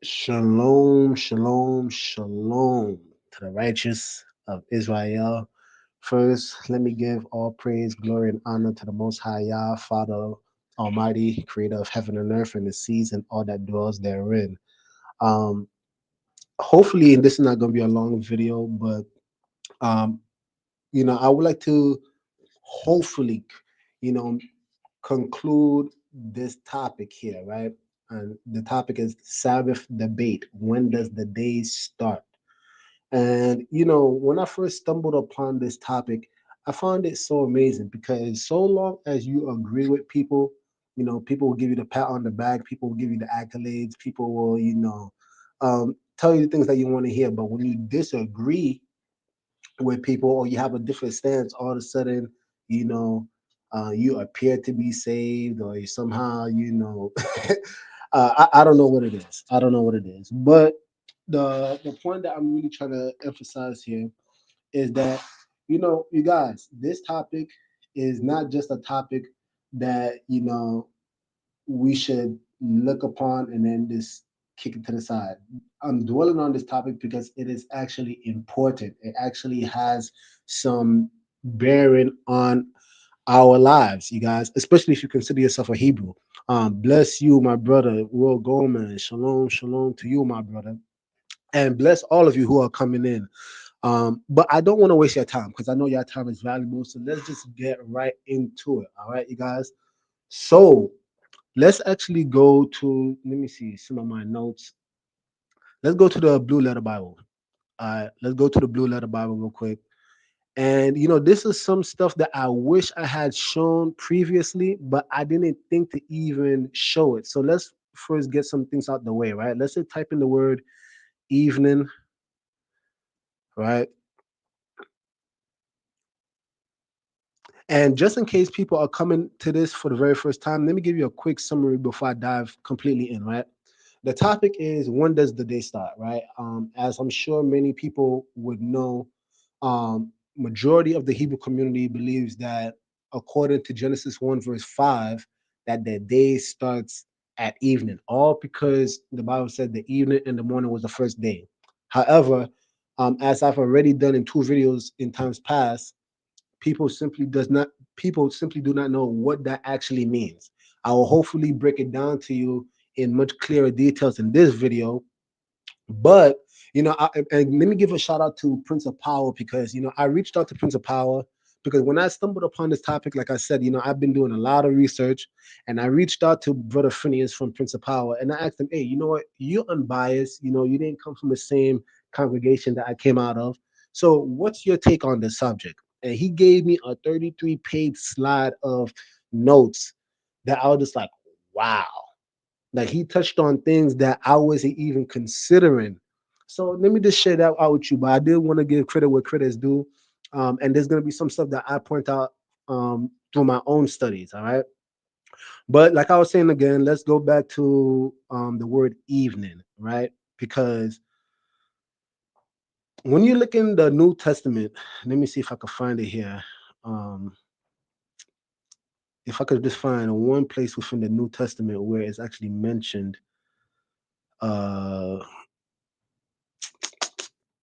Shalom, shalom, shalom to the righteous of Israel. First, let me give all praise, glory, and honor to the Most High Yah, Father Almighty, creator of heaven and earth and the seas and all that dwells therein. Um, Hopefully, and this is not going to be a long video, but um, I would like to hopefully, you know, conclude this topic here, right? And the topic is Sabbath debate. When does the day start? And when I first stumbled upon this topic, I found it so amazing because so long as you agree with people, people will give you the pat on the back, people will give you the accolades, people will, tell you the things that you want to hear. But when you disagree with people or you have a different stance, all of a sudden, you know, you appear to be saved or you somehow, I don't know what it is. I don't know what it is. But the point that I'm really trying to emphasize here is that, you guys, this topic is not just a topic that, we should look upon and then just kick it to the side. I'm dwelling on this topic because it is actually important. It actually has some bearing on our lives, you guys, especially if you consider yourself a Hebrew. Bless you, my brother, Will Goldman. Shalom, shalom to you, my brother. And bless all of you who are coming in. But I don't want to waste your time because I know your time is valuable. So let's just get right into it. All right, you guys. So let's actually go to, let me see some of my notes. Let's go to the Blue Letter Bible. Let's go to the Blue Letter Bible real quick. And this is some stuff that I wish I had shown previously, but I didn't think to even show it. So let's first get some things out the way, right? Let's say type in the word evening, right? And just in case people are coming to this for the very first time, let me give you a quick summary before I dive completely in, right? The topic is, when does the day start, right? As I'm sure many people would know, majority of the Hebrew community believes that according to Genesis 1 verse 5, that the day starts at evening, all because the Bible said the evening and the morning was the first day. However, as I've already done in two videos in times past, people simply do not know what that actually means. I will hopefully break it down to you in much clearer details in this video. But and let me give a shout out to Prince of Power, because I reached out to Prince of Power because when I stumbled upon this topic, like I said, I've been doing a lot of research, and I reached out to Brother Phineas from Prince of Power, and I asked him, hey, you know what, you're unbiased, you didn't come from the same congregation that I came out of, so what's your take on this subject? And he gave me a 33-page slide of notes that I was just like, wow. Like, he touched on things that I wasn't even considering. So let me just share that out with you. But I did want to give credit where credit is due. And there's going to be some stuff that I point out through my own studies. All right. But like I was saying again, let's go back to the word evening, right? Because when you look in the New Testament, let me see if I can find it here. Um, if I could just find one place within the New Testament where it's actually mentioned, uh,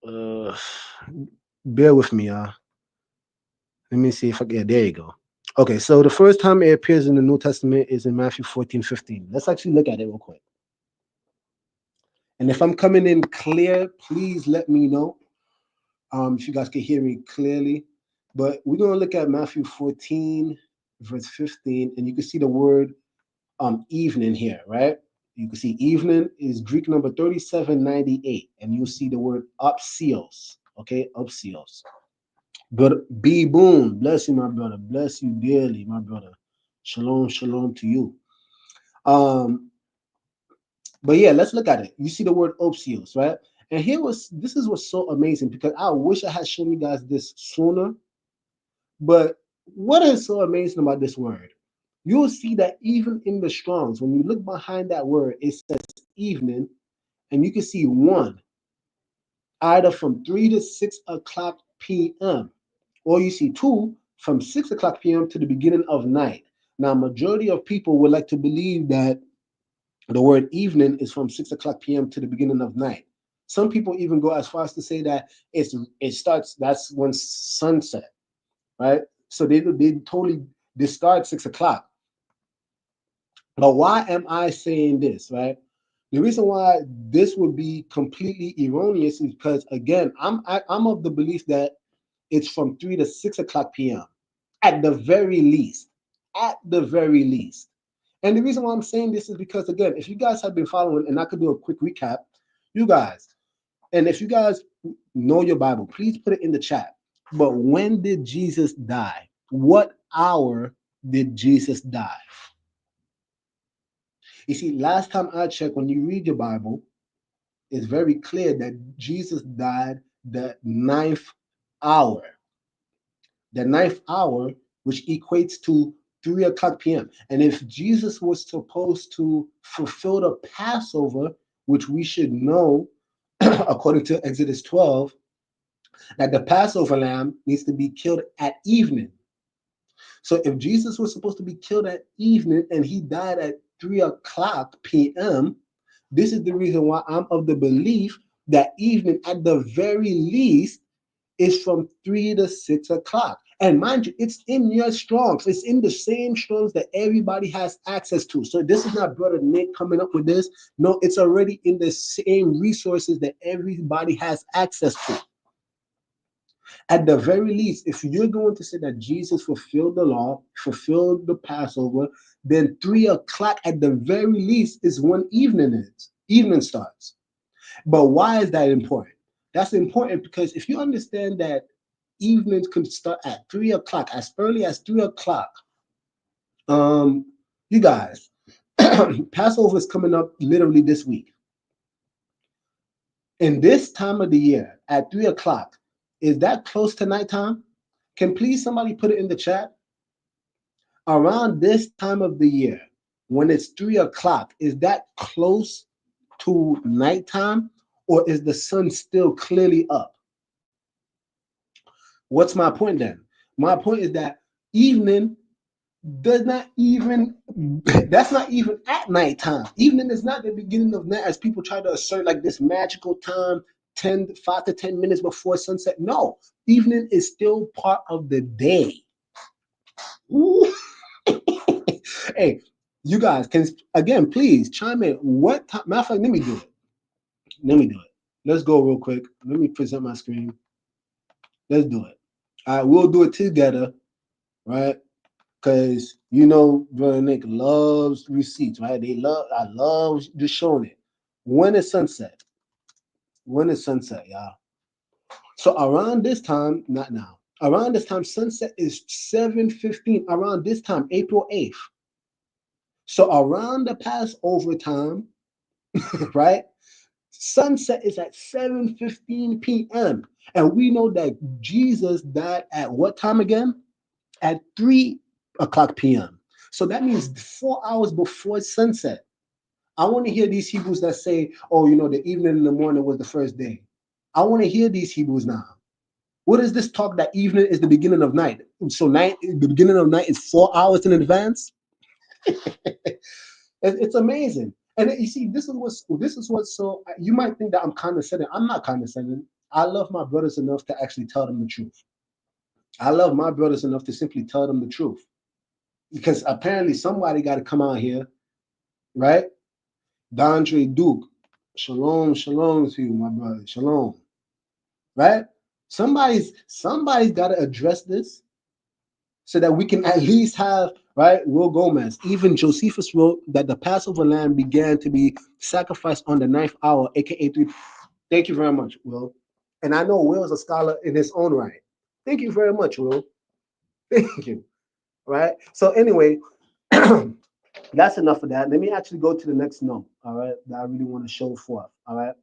uh, bear with me, y'all. Let me see if I can. Yeah, there you go. Okay, so the first time it appears in the New Testament is in Matthew 14:15. Let's actually look at it real quick. And if I'm coming in clear, please let me know if you guys can hear me clearly. But we're going to look at Matthew 14, verse 15, and you can see the word evening here, right? You can see evening is Greek number 3798, and you see the word upsios, okay? Upsios. But B Boom, bless you, my brother. Bless you dearly, my brother. Shalom, shalom to you. Um, but yeah, let's look at it. You see the word opsios, right? And this is what's so amazing, because I wish I had shown you guys this sooner. But what is so amazing about this word? You'll see that even in the Strongs, when you look behind that word, it says evening, and you can see one, either from 3 to 6 o'clock p.m. Or you see two, from 6 o'clock p.m. to the beginning of night. Now, majority of people would like to believe that The word evening is from 6 o'clock p.m. to the beginning of night. Some people even go as far as to say that it starts, that's when sunset, right? So they totally discard 6 o'clock. But why am I saying this, right? The reason why this would be completely erroneous is because, again, I'm of the belief that it's from 3 to 6 o'clock p.m. at the very least. At the very least. And the reason why I'm saying this is because, again, if you guys have been following, and I could do a quick recap, you guys, and if you guys know your Bible, please put it in the chat. But when did Jesus die? What hour did Jesus die? You see, last time I checked, when you read your Bible, it's very clear that Jesus died the ninth hour. The ninth hour, which equates to 3 o'clock p.m. And if Jesus was supposed to fulfill the Passover, which we should know, according to Exodus 12, that the Passover lamb needs to be killed at evening. So if Jesus was supposed to be killed at evening and he died at 3 o'clock p.m., this is the reason why I'm of the belief that evening, at the very least, is from 3 to 6 o'clock. And mind you, it's in your Strongs. It's in the same Strongs that everybody has access to. So this is not Brother Nick coming up with this. No, it's already in the same resources that everybody has access to. At the very least, if you're going to say that Jesus fulfilled the law, fulfilled the Passover, then 3 o'clock at the very least is when evening starts. But why is that important? That's important because if you understand that evenings can start at 3 o'clock, as early as 3 o'clock, you guys, Passover is coming up literally this week. In this time of the year at 3 o'clock, is that close to nighttime? Can please somebody put it in the chat? Around this time of the year, when it's 3 o'clock, is that close to nighttime, or is the sun still clearly up? What's my point then? My point is that evening does not even, that's not even at nighttime. Evening is not the beginning of night as people try to assert like this magical time, 5 to 10 minutes before sunset. No, evening is still part of the day. Ooh. Hey, you guys can, again, please chime in. What time? Matter of fact, let me do it. Let me do it. Let's go real quick. Let me present my screen. Let's do it. All right, we'll do it together, right? Because Brother Nick loves receipts, right? I love just showing it. When is sunset? When is sunset, y'all? So around this time, not now. Around this time, sunset is 7:15. Around this time, April 8th. So around the Passover time, right? Sunset is at 7:15 p.m. And we know that Jesus died at what time again? At 3 o'clock p.m. So that means 4 hours before sunset. I want to hear these Hebrews that say, oh, the evening and the morning was the first day. I want to hear these Hebrews now. What is this talk that evening is the beginning of night? So the beginning of night is 4 hours in advance? It's amazing. And you see, this is what. So you might think that I'm condescending. I'm not condescending. I love my brothers enough to actually tell them the truth. I love my brothers enough to simply tell them the truth. Because apparently somebody got to come out here, right? Dondre Duke, shalom, shalom to you, my brother, shalom, right? Somebody's got to address this so that we can at least have, right, Will Gomez. Even Josephus wrote that the Passover lamb began to be sacrificed on the ninth hour, aka 3. Thank you very much, Will. And I know Will's a scholar in his own right. Thank you very much, Will. Thank you. Right? So anyway, that's enough of that. Let me actually go to the next note, all right, that I really want to show forth. All right.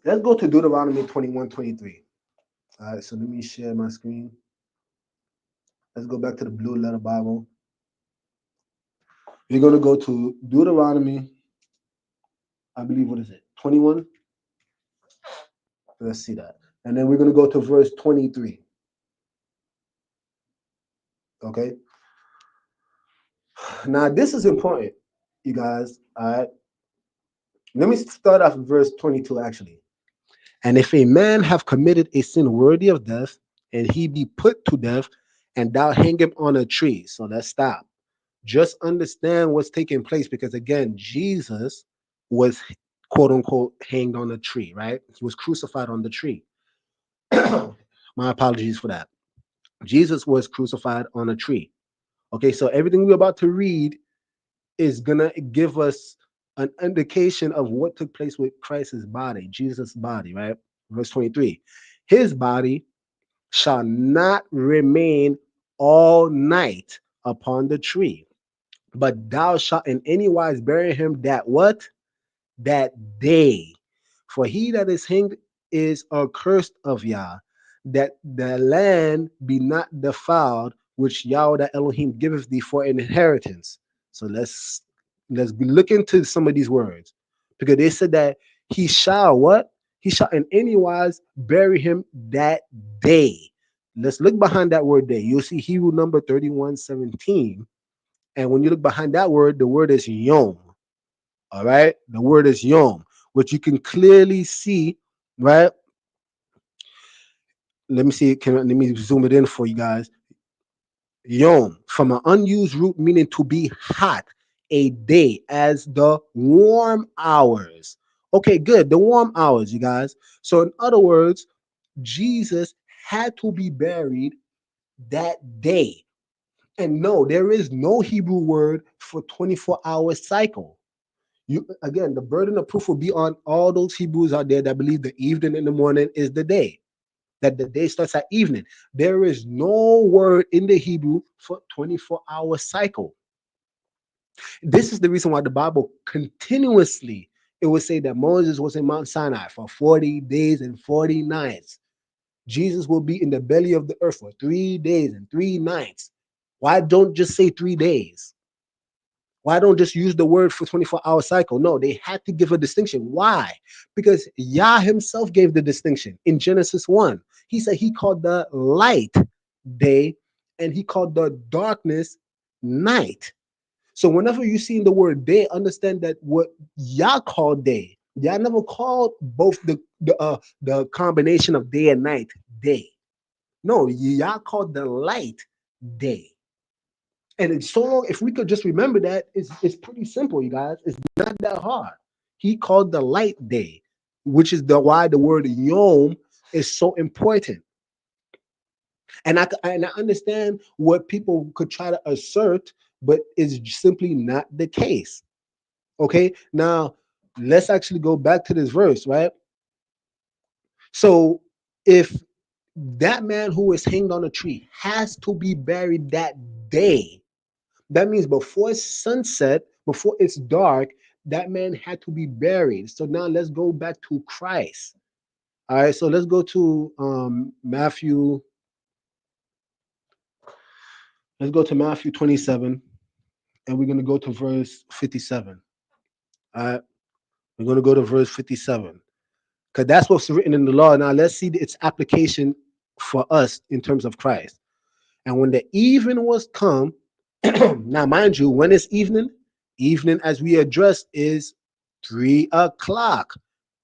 Let's go to Deuteronomy 21:23. All right, so let me share my screen. Let's go back to the Blue Letter Bible. We're going to go to Deuteronomy, I believe, what is it? 21? Let's see that. And then we're going to go to verse 23. Okay? Now, this is important, you guys. All right. Let me start off with verse 22, actually. And if a man have committed a sin worthy of death, and he be put to death, and thou hang him on a tree. So let's stop. Just understand what's taking place because, again, Jesus was quote unquote hanged on a tree, right? He was crucified on the tree. My apologies for that. Jesus was crucified on a tree. Okay, so everything we're about to read is gonna give us an indication of what took place with Christ's body, Jesus' body, right? Verse 23. His body shall not remain all night upon the tree, but thou shalt in any wise bury him that what? That day. For he that is hanged is accursed of Yah, that the land be not defiled, which Yahweh the Elohim giveth thee for an inheritance. So let's look into some of these words. Because they said that he shall what? He shall in any wise bury him that day. Let's look behind that word day. You'll see Hebrew number 31:17. And when you look behind that word, the word is yom. All right. The word is yom, which you can clearly see, right? Let me see. Let me zoom it in for you guys. Yom, from an unused root meaning to be hot, a day, as the warm hours. Okay, good. The warm hours, you guys. So, in other words, Jesus had to be buried that day. And no, there is no Hebrew word for 24-hour cycle. You again, the burden of proof will be on all those Hebrews out there that believe the evening and the morning is the day, that the day starts at evening. There is no word in the Hebrew for 24-hour cycle. This is the reason why the Bible continuously it would say that Moses was in Mount Sinai for 40 days and 40 nights. Jesus will be in the belly of the earth for 3 days and 3 nights. Why don't just say 3 days? Why don't just use the word for 24-hour cycle? No, they had to give a distinction. Why? Because Yah himself gave the distinction in Genesis 1. He said he called the light day and he called the darkness night. So whenever you see in the word day, understand that what Yah called day, Yah never called both the combination of day and night day. No, Yah called the light day. And it's so long, if we could just remember that, it's pretty simple, you guys. It's not that hard. He called the light day, which is the why the word yom is so important. And I understand what people could try to assert, but it's simply not the case. Okay, now let's actually go back to this verse, right? So if that man who is hanged on a tree has to be buried that day, that means before sunset, before it's dark, that man had to be buried. So now let's go back to Christ. All right, so let's go to Matthew. Let's go to Matthew 27, and we're going to go to verse 57. All right, we're going to go to verse 57 because that's what's written in the law. Now let's see its application for us in terms of Christ. And when the evening was come, now mind you, when is evening? Evening, as we addressed, is 3 o'clock,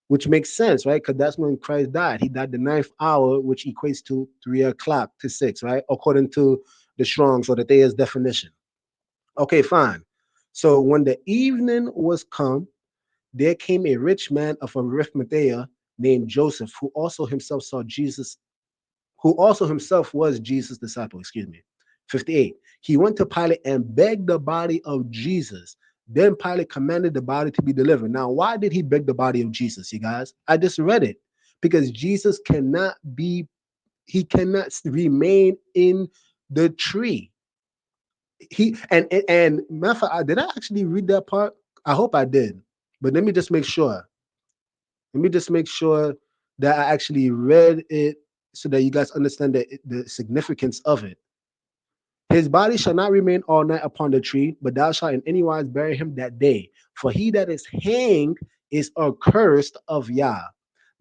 which makes sense, right? Because that's when Christ died. He died the ninth hour, which equates to 3 o'clock to 6, right? According to the Strong's or the Thayer's definition. Okay, fine. So when the evening was come, there came a rich man of Arimathea named Joseph, who also himself was Jesus' disciple, excuse me. 58. He went to Pilate and begged the body of Jesus. Then Pilate commanded the body to be delivered. Now, why did he beg the body of Jesus, you guys? I just read it. Because Jesus he cannot remain in the tree. And matter of fact, did I actually read that part? I hope I did. But let me just make sure. Let me just make sure that I actually read it so that you guys understand the significance of it. His body shall not remain all night upon the tree, but thou shalt in any wise bury him that day. For he that is hanged is accursed of Yah,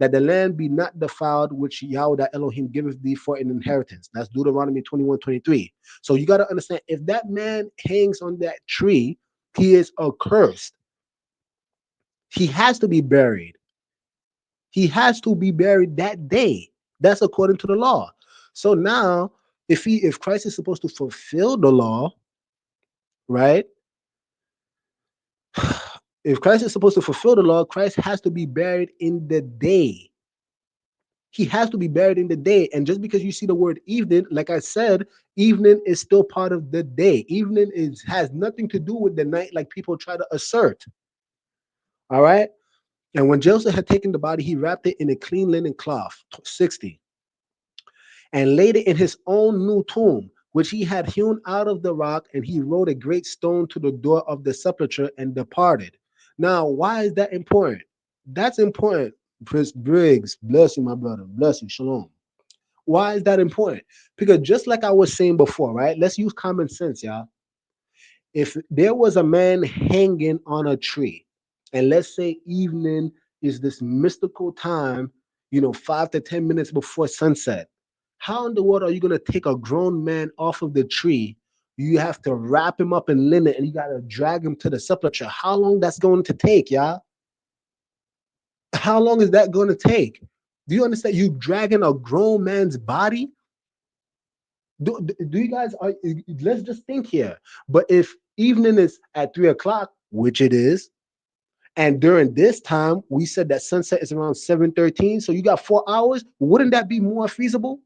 that the land be not defiled, which Yahweh Elohim giveth thee for an inheritance. That's Deuteronomy 21:23. So you got to understand, if that man hangs on that tree, he is accursed. He has to be buried. He has to be buried that day. That's according to the law. So now, if Christ is supposed to fulfill the law, right? If Christ is supposed to fulfill the law, Christ has to be buried in the day. He has to be buried in the day. And just because you see the word evening, like I said, evening is still part of the day. Evening has nothing to do with the night, like people try to assert. All right. And when Joseph had taken the body, he wrapped it in a clean linen cloth, 60, and laid it in his own new tomb, which he had hewn out of the rock, and he rolled a great stone to the door of the sepulchre and departed. Now, why is that important? That's important. Chris Briggs, bless you, my brother. Bless you. Shalom. Why is that important? Because just like I was saying before, right? Let's use common sense, y'all. If there was a man hanging on a tree, and let's say evening is this mystical time, 5 to 10 minutes before sunset, how in the world are you going to take a grown man off of the tree? You have to wrap him up in linen and you got to drag him to the sepulcher. How long that's going to take, y'all? How long is that going to take? Do you understand? You dragging a grown man's body? Do you guys let's just think here. But if evening is at 3 o'clock, which it is, and during this time we said that sunset is around 7:13, so you got 4 hours, wouldn't that be more feasible?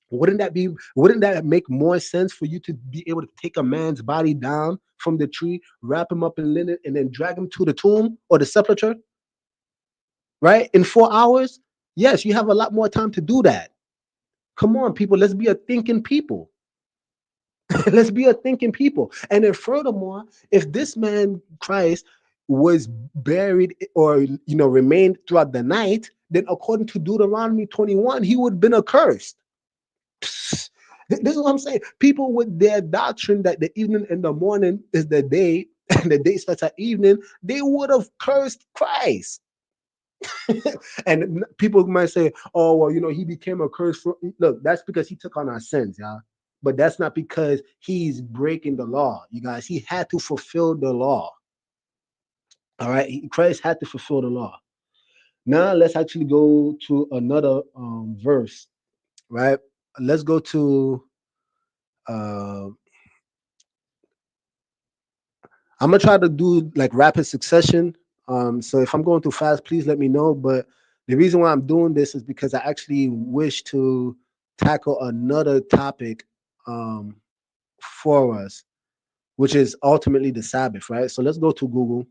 Wouldn't that make more sense for you to be able to take a man's body down from the tree, wrap him up in linen, and then drag him to the tomb or the sepulcher, right? In 4 hours? Yes, you have a lot more time to do that. Come on, people, let's be a thinking people. Let's be a thinking people. And then furthermore, if this man Christ was buried or remained throughout the night, then according to Deuteronomy 21, he would have been accursed. This is what I'm saying. People with their doctrine that the evening and the morning is the day, and the day starts at evening, they would have cursed Christ. And people might say, "Oh, well, he became a curse for." Look, that's because he took on our sins, y'all. But that's not because he's breaking the law, you guys. He had to fulfill the law. All right, Christ had to fulfill the law. Now let's actually go to another verse, right? Let's go to. Uh, I'm gonna try to do like rapid succession. So if I'm going too fast, please let me know. But the reason why I'm doing this is because I actually wish to tackle another topic for us, which is ultimately the Sabbath, right? So let's go to Google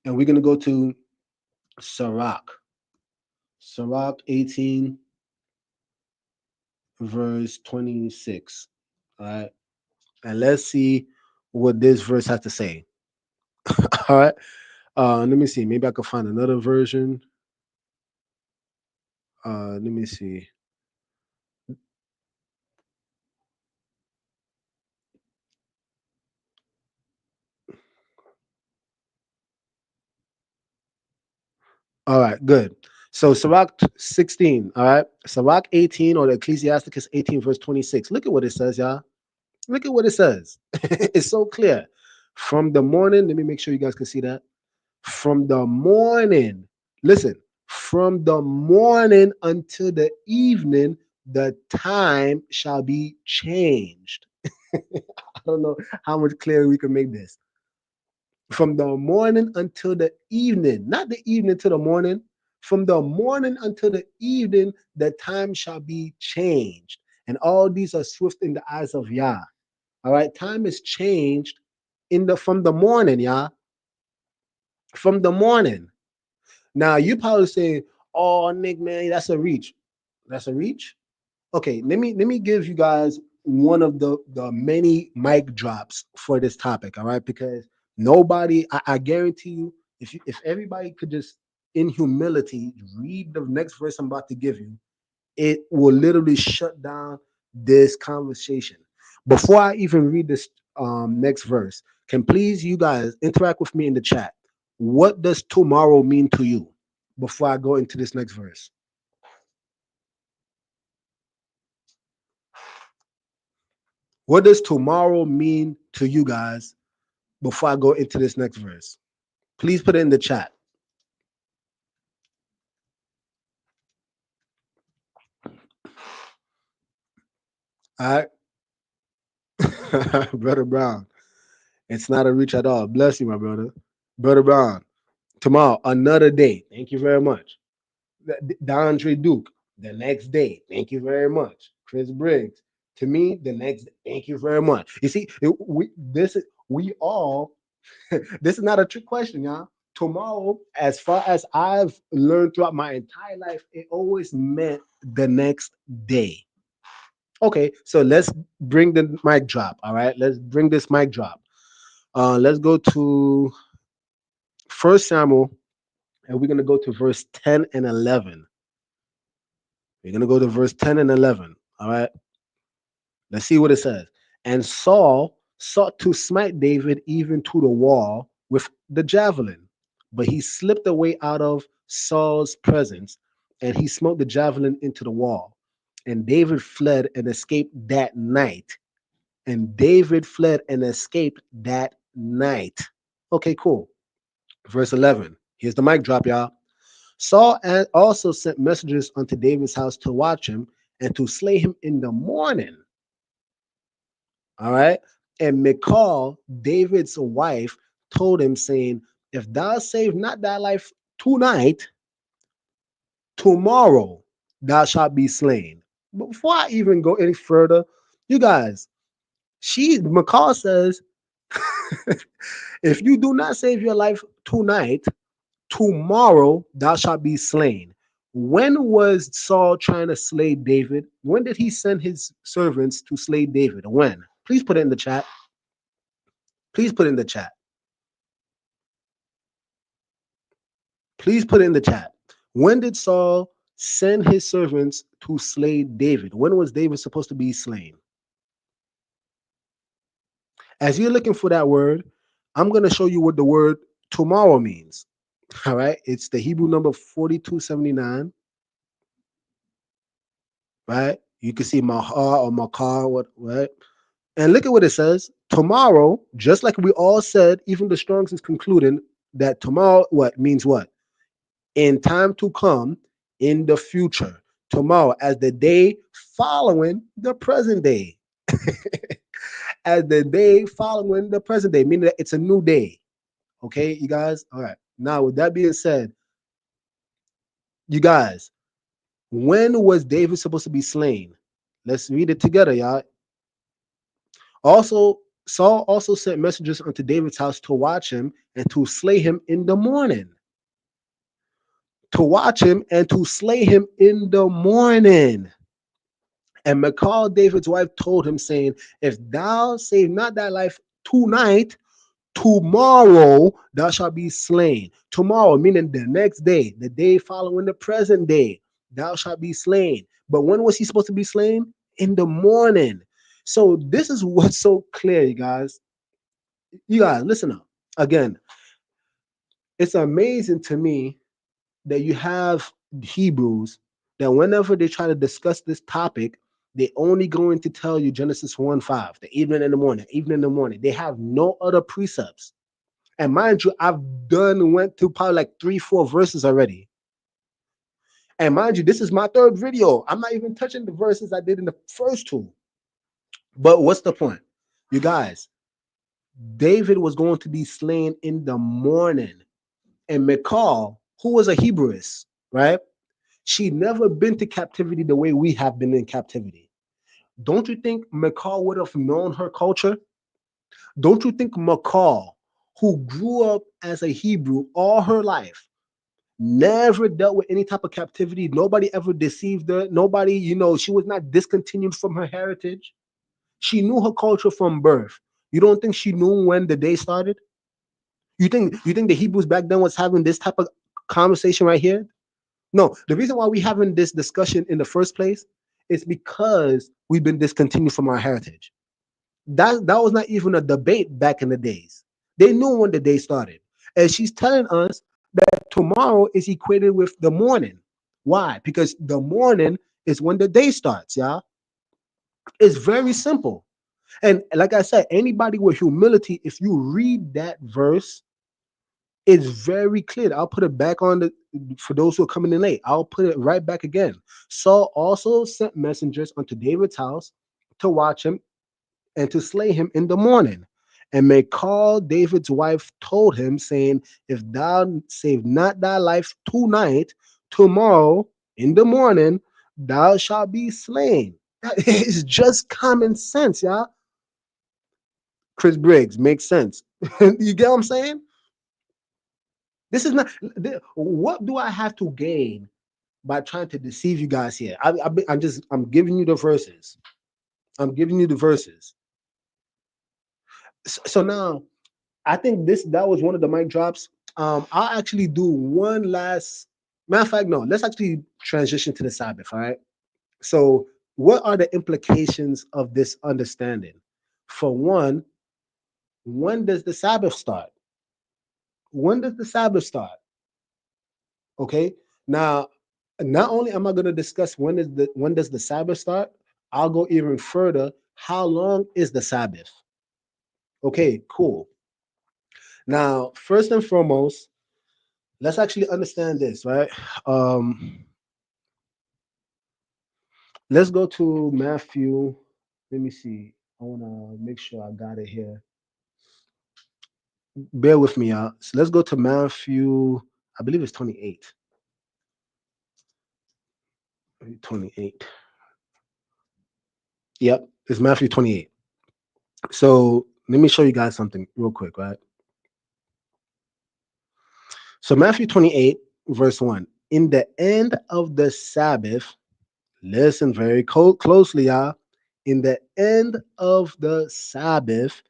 and we're gonna go to Sirach. Sirach 18, verse 26. All right. And let's see what this verse has to say. All right. Let me see. Maybe I can find another version. Let me see. All right, good. So Sirach 16, all right. Sirach 18 or the Ecclesiasticus 18, verse 26. Look at what it says, y'all. Look at what it says. It's so clear. From the morning, let me make sure you guys can see that. From the morning, listen, from the morning until the evening, the time shall be changed. I don't know how much clearer we can make this. From the morning until the evening, not the evening to the morning, from the morning until the evening, the time shall be changed. And all these are swift in the eyes of Yah. All right, time is changed in the from the morning, Yah. From the morning. Now you probably say, "Oh, Nick, man, that's a reach." That's a reach. Okay, let me give you guys one of the many mic drops for this topic. All right, because nobody, I guarantee you, if everybody could just in humility read the next verse I'm about to give you, it will literally shut down this conversation. Before I even read this next verse, can please you guys interact with me in the chat? What does tomorrow mean to you? Before I go into this next verse, what does tomorrow mean to you guys? Before I go into this next verse, please put it in the chat. All right, brother Brown. It's not a reach at all. Bless you, my brother. Brother Brown. Tomorrow, another day. Thank you very much. DeAndre Duke, the next day. Thank you very much. Chris Briggs, to me, the next. Thank you very much. You see, we all. This is not a trick question, y'all. Tomorrow, as far as I've learned throughout my entire life, it always meant the next day. Okay, so let's bring the mic drop. All right, let's bring this mic drop. Let's go to First Samuel, and we're gonna go to verse 10 and 11. We're going to go to verse 10 and 11. All right. Let's see what it says. And Saul sought to smite David even to the wall with the javelin, but he slipped away out of Saul's presence, and he smote the javelin into the wall. And David fled and escaped that night. And David fled and escaped that night. Okay, cool. Verse 11. Here's the mic drop, y'all. Saul also sent messengers unto David's house to watch him and to slay him in the morning. All right. And Michal, David's wife, told him, saying, if thou save not thy life tonight, tomorrow thou shalt be slain. But before I even go any further, you guys, Michal says, if you do not save your life tonight, tomorrow thou shalt be slain. When was Saul trying to slay David? When did he send his servants to slay David? When? Please put it in the chat. Please put it in the chat. Please put it in the chat. When did Saul send his servants to slay David? When was David supposed to be slain? As you're looking for that word, I'm going to show you what the word tomorrow means. All right. It's the Hebrew number 4279. Right. You can see Mahar or Makar, right? And look at what it says. Tomorrow, just like we all said, even the Strong's is concluding that tomorrow, what means what? In time to come, in the future. Tomorrow, as the day following the present day. As the day following the present day, meaning that it's a new day. Okay, you guys? All right. Now, with that being said, you guys, when was David supposed to be slain? Let's read it together, y'all. Also, Saul also sent messengers unto David's house to watch him and to slay him in the morning. To watch him and to slay him in the morning. And Michal, David's wife, told him, saying, if thou save not thy life tonight, tomorrow thou shalt be slain. Tomorrow, meaning the next day, the day following the present day, thou shalt be slain. But when was he supposed to be slain? In the morning. So this is what's so clear, you guys. You guys, listen up. Again, it's amazing to me that you have Hebrews that whenever they try to discuss this topic, they only going to tell you Genesis 1:5, the evening and the morning, evening and the morning. They have no other precepts. And mind you, I've went through probably like 3, 4 verses already. And mind you, this is my third video. I'm not even touching the verses I did in the first two. But what's the point? You guys, David was going to be slain in the morning. And Michal, who was a Hebrewess, right? She'd never been to captivity the way we have been in captivity. Don't you think Michal would have known her culture? Don't you think Michal, who grew up as a Hebrew all her life, never dealt with any type of captivity? Nobody ever deceived her. Nobody, she was not discontinued from her heritage. She knew her culture from birth. You don't think she knew when the day started? You think the Hebrews back then was having this type of conversation right here? No, the reason why we having this discussion in the first place is because we've been discontinued from our heritage. That was not even a debate back in the days. They knew when the day started. And she's telling us that tomorrow is equated with the morning. Why? Because the morning is when the day starts, y'all. It's very simple. And like I said, anybody with humility, if you read that verse, it's very clear. I'll put it back on the for those who are coming in late. I'll put it right back again. Saul also sent messengers unto David's house to watch him and to slay him in the morning. And Michal, David's wife, told him, saying, if thou save not thy life tonight, tomorrow in the morning thou shalt be slain. That is just common sense, y'all. Chris Briggs makes sense. You get what I'm saying? This is not. What do I have to gain by trying to deceive you guys here? I'm giving you the verses. I'm giving you the verses. So now I think that was one of the mic drops. I'll actually do one last. Matter of fact, no. Let's actually transition to the Sabbath. All right. So, what are the implications of this understanding? For one, when does the Sabbath start? When does the Sabbath start? Okay. Now, not only am I going to discuss when does the Sabbath start, I'll go even further. How long is the Sabbath? Okay, cool. Now, first and foremost, let's actually understand this, right? Um, let's go to Matthew. Let me see. I want to make sure I got it here. Bear with me out. So let's go to Matthew. I believe it's 28. 28. Yep, it's Matthew 28. So let me show you guys something real quick, right? So Matthew 28, verse 1. In the end of the Sabbath, listen very closely, y'all. In the end of the Sabbath,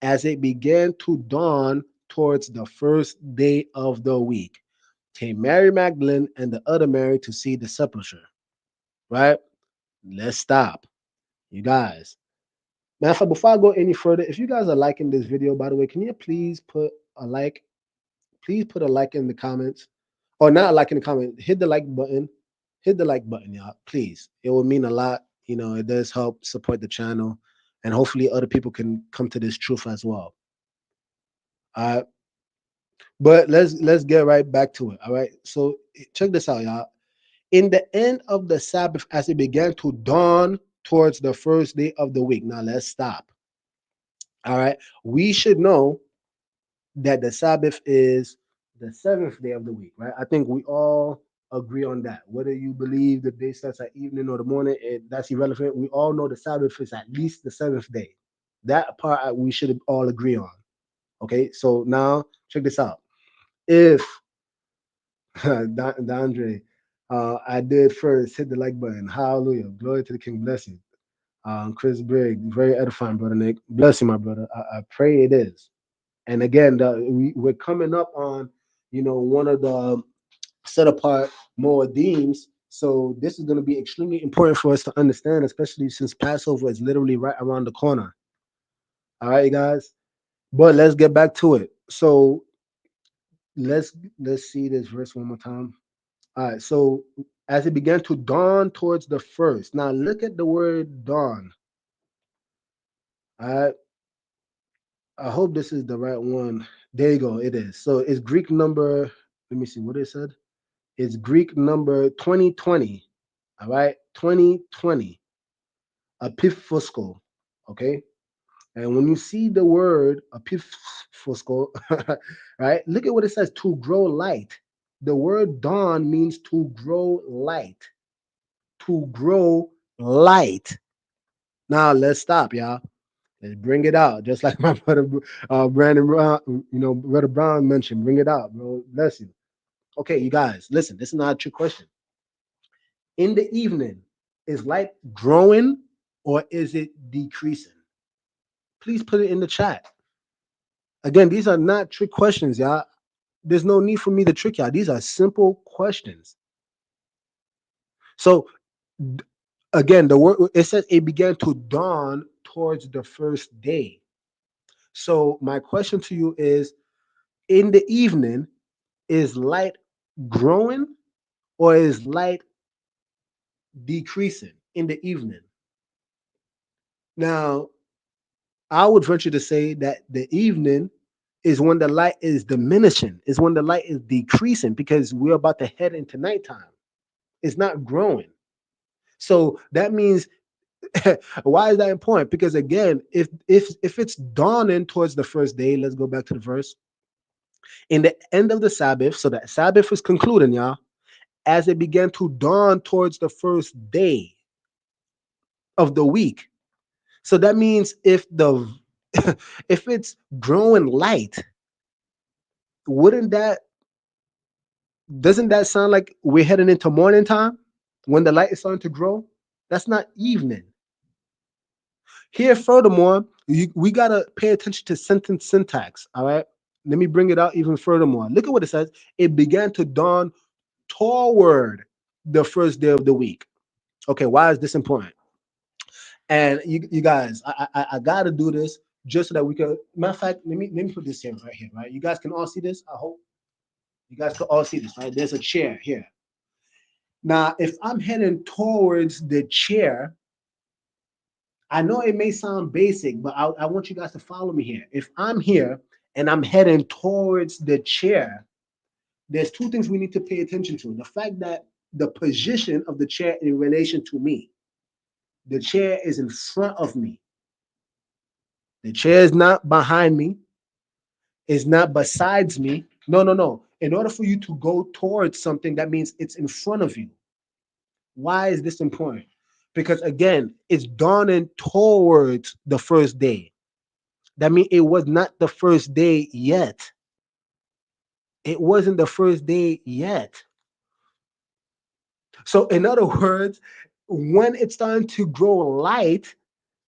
as it began to dawn towards the first day of the week, came Mary Magdalene and the other Mary to see the sepulchre. Right? Let's stop. You guys. Matter of fact, before I go any further, if you guys are liking this video, by the way, can you please put a like? Please put a like in the comments. Or not a like in the comment. Hit the like button. Hit the like button, y'all. Please. It will mean a lot. You know, it does help support the channel. And hopefully other people can come to this truth as well. All right. But let's get right back to it. All right. So check this out, y'all. In the end of the Sabbath, as it began to dawn towards the first day of the week. Now let's stop. All right. We should know that the Sabbath is the seventh day of the week, right? I think we all agree on that. Whether you believe the day starts at evening or the morning, that's irrelevant. We all know the Sabbath is at least the seventh day. That part we should all agree on. Okay. So now check this out. If Dandre, I did first hit the like button. Hallelujah. Glory to the King. Bless you. Chris Briggs, very edifying, brother Nick. Bless you, my brother. I pray it is. And again, we're coming up on, one of the set apart Moedim. So this is going to be extremely important for us to understand, especially since Passover is literally right around the corner. All right, guys. But let's get back to it. So let's see this verse one more time. All right. So as it began to dawn towards the first. Now look at the word dawn. All right. I hope this is the right one. There you go. It is. So it's Greek number. Let me see what it said. It's Greek number 2020. All right. 2020. Epiphysical. Okay. And when you see the word epiphysical, right, look at what it says to grow light. The word dawn means to grow light. To grow light. Now let's stop, y'all. Let's bring it out, just like my brother Brandon Brown, brother Brown mentioned. Bring it out, bro. Bless you. Okay, you guys, listen. This is not a trick question. In the evening, is light growing or is it decreasing? Please put it in the chat. Again, these are not trick questions, y'all. There's no need for me to trick y'all. These are simple questions. So again, the word it says it began to dawn towards the first day. So my question to you is, in the evening, is light growing or is light decreasing in the evening? Now, I would venture to say that the evening is when the light is diminishing, is when the light is decreasing because we're about to head into nighttime. It's not growing. So that means why is that important? Because again, if it's dawning towards the first day, let's go back to the verse. In the end of the Sabbath, so that Sabbath is concluding, y'all, as it began to dawn towards the first day of the week. So that means if the if it's growing light, wouldn't that doesn't that sound like we're heading into morning time when the light is starting to grow? That's not evening. Here, furthermore, we gotta pay attention to sentence syntax. All right, let me bring it out even furthermore. Look at what it says. It began to dawn toward the first day of the week. Okay, why is this important? And you guys, I gotta do this just so that we can. Matter of fact, let me put this here right here, right? You guys can all see this. I hope you guys can all see this, right? There's a chair here. Now, if I'm heading towards the chair, I know it may sound basic, but I want you guys to follow me here. If I'm here and I'm heading towards the chair, there's two things we need to pay attention to. The fact that the position of the chair in relation to me, the chair is in front of me. The chair is not behind me, is not besides me. No, no, no. In order for you to go towards something, that means it's in front of you. Why is this important? Because again, it's dawning towards the first day. That means it was not the first day yet. It wasn't the first day yet. So, in other words, when it's starting to grow light,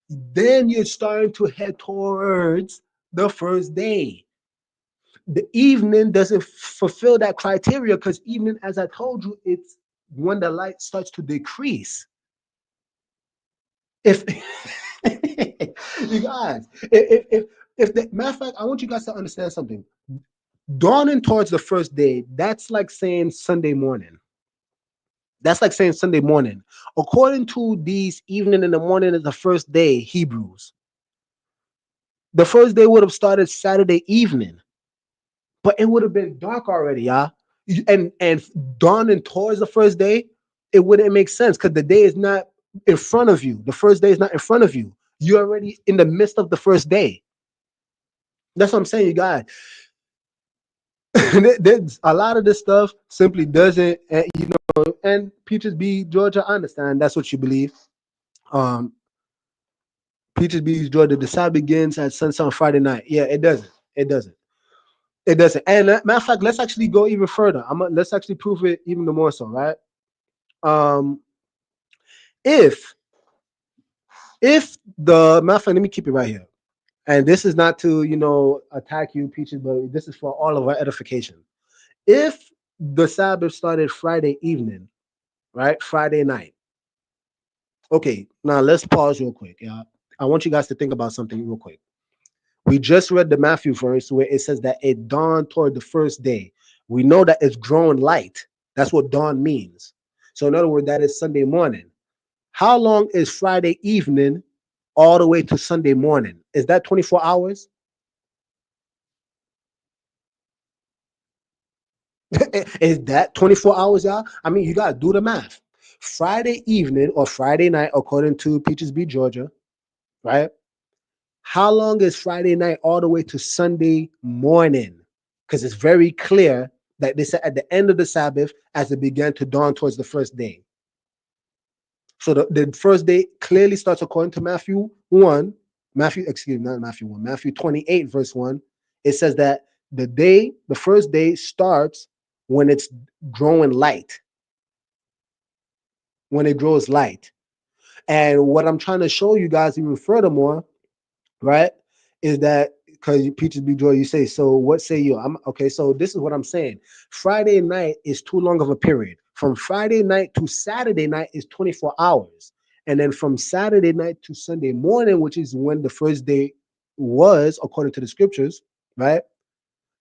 then you're starting to head towards the first day. The evening doesn't fulfill that criteria because evening, as I told you, it's when the light starts to decrease. If you guys, if the matter of fact, I want you guys to understand something. Dawning towards the first day, that's like saying Sunday morning. That's like saying Sunday morning. According to these evening and the morning is the first day Hebrews. The first day would have started Saturday evening, but it would have been dark already, y'all. And dawning towards the first day, it wouldn't make sense because the day is not in front of you. The first day is not in front of you. You're already in the midst of the first day. That's what I'm saying, you guys. There's a lot of this stuff simply doesn't, and Peaches B Georgia, I understand that's what you believe. Um, Peaches B Georgia, the Sabbath begins at sunset on Friday night. Yeah, it doesn't. It doesn't. It doesn't. And matter of fact, let's actually go even further. Let's actually prove it even more so, right? Um, if the matter of fact, let me keep it right here. And this is not to attack you, Peaches, but this is for all of our edification. If the Sabbath started Friday evening, right? Friday night. Okay, now let's pause real quick. Yeah, I want you guys to think about something real quick. We just read the Matthew verse where it says that it dawned toward the first day. We know that it's growing light. That's what dawn means. So, in other words, that is Sunday morning. How long is Friday evening all the way to Sunday morning? Is that 24 hours? Is that 24 hours, y'all? I mean, you got to do the math. Friday evening or Friday night, according to Peaches B, Georgia, right? How long is Friday night all the way to Sunday morning? Because it's very clear that they said at the end of the Sabbath as it began to dawn towards the first day. So the first day clearly starts according to Matthew 1, excuse me, not Matthew 1, Matthew 28, verse 1. It says that the first day starts when it's growing light, when it grows light. And what I'm trying to show you guys even furthermore, right, is that because Peaches B Joy, you say, so what say you? I'm okay. So this is what I'm saying. Friday night is too long of a period. From Friday night to Saturday night is 24 hours. And then from Saturday night to Sunday morning, which is when the first day was, according to the scriptures, right?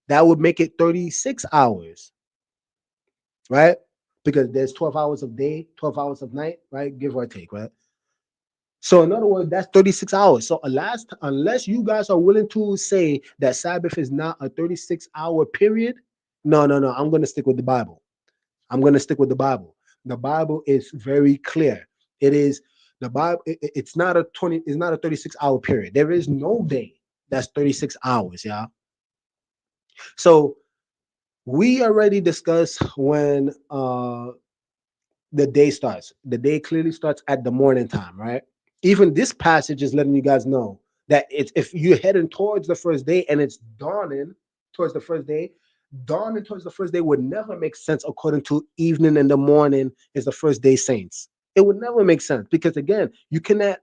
That would make it 36 hours, right? Because there's 12 hours of day, 12 hours of night, right? Give or take, right? So in other words, that's 36 hours. So unless you guys are willing to say that Sabbath is not a 36-hour period, no, no, no. I'm going to stick with the Bible. I'm going to stick with the Bible. The Bible is very clear. It is the Bible. It's not a 20. It's not a 36-hour period. There is no day that's 36 hours. Yeah. So we already discussed when the day starts. The day clearly starts at the morning time, right? Even this passage is letting you guys know that it's if you're heading towards the first day and it's dawning towards the first day, dawning towards the first day would never make sense according to evening and the morning is the first day saints. It would never make sense because again, you cannot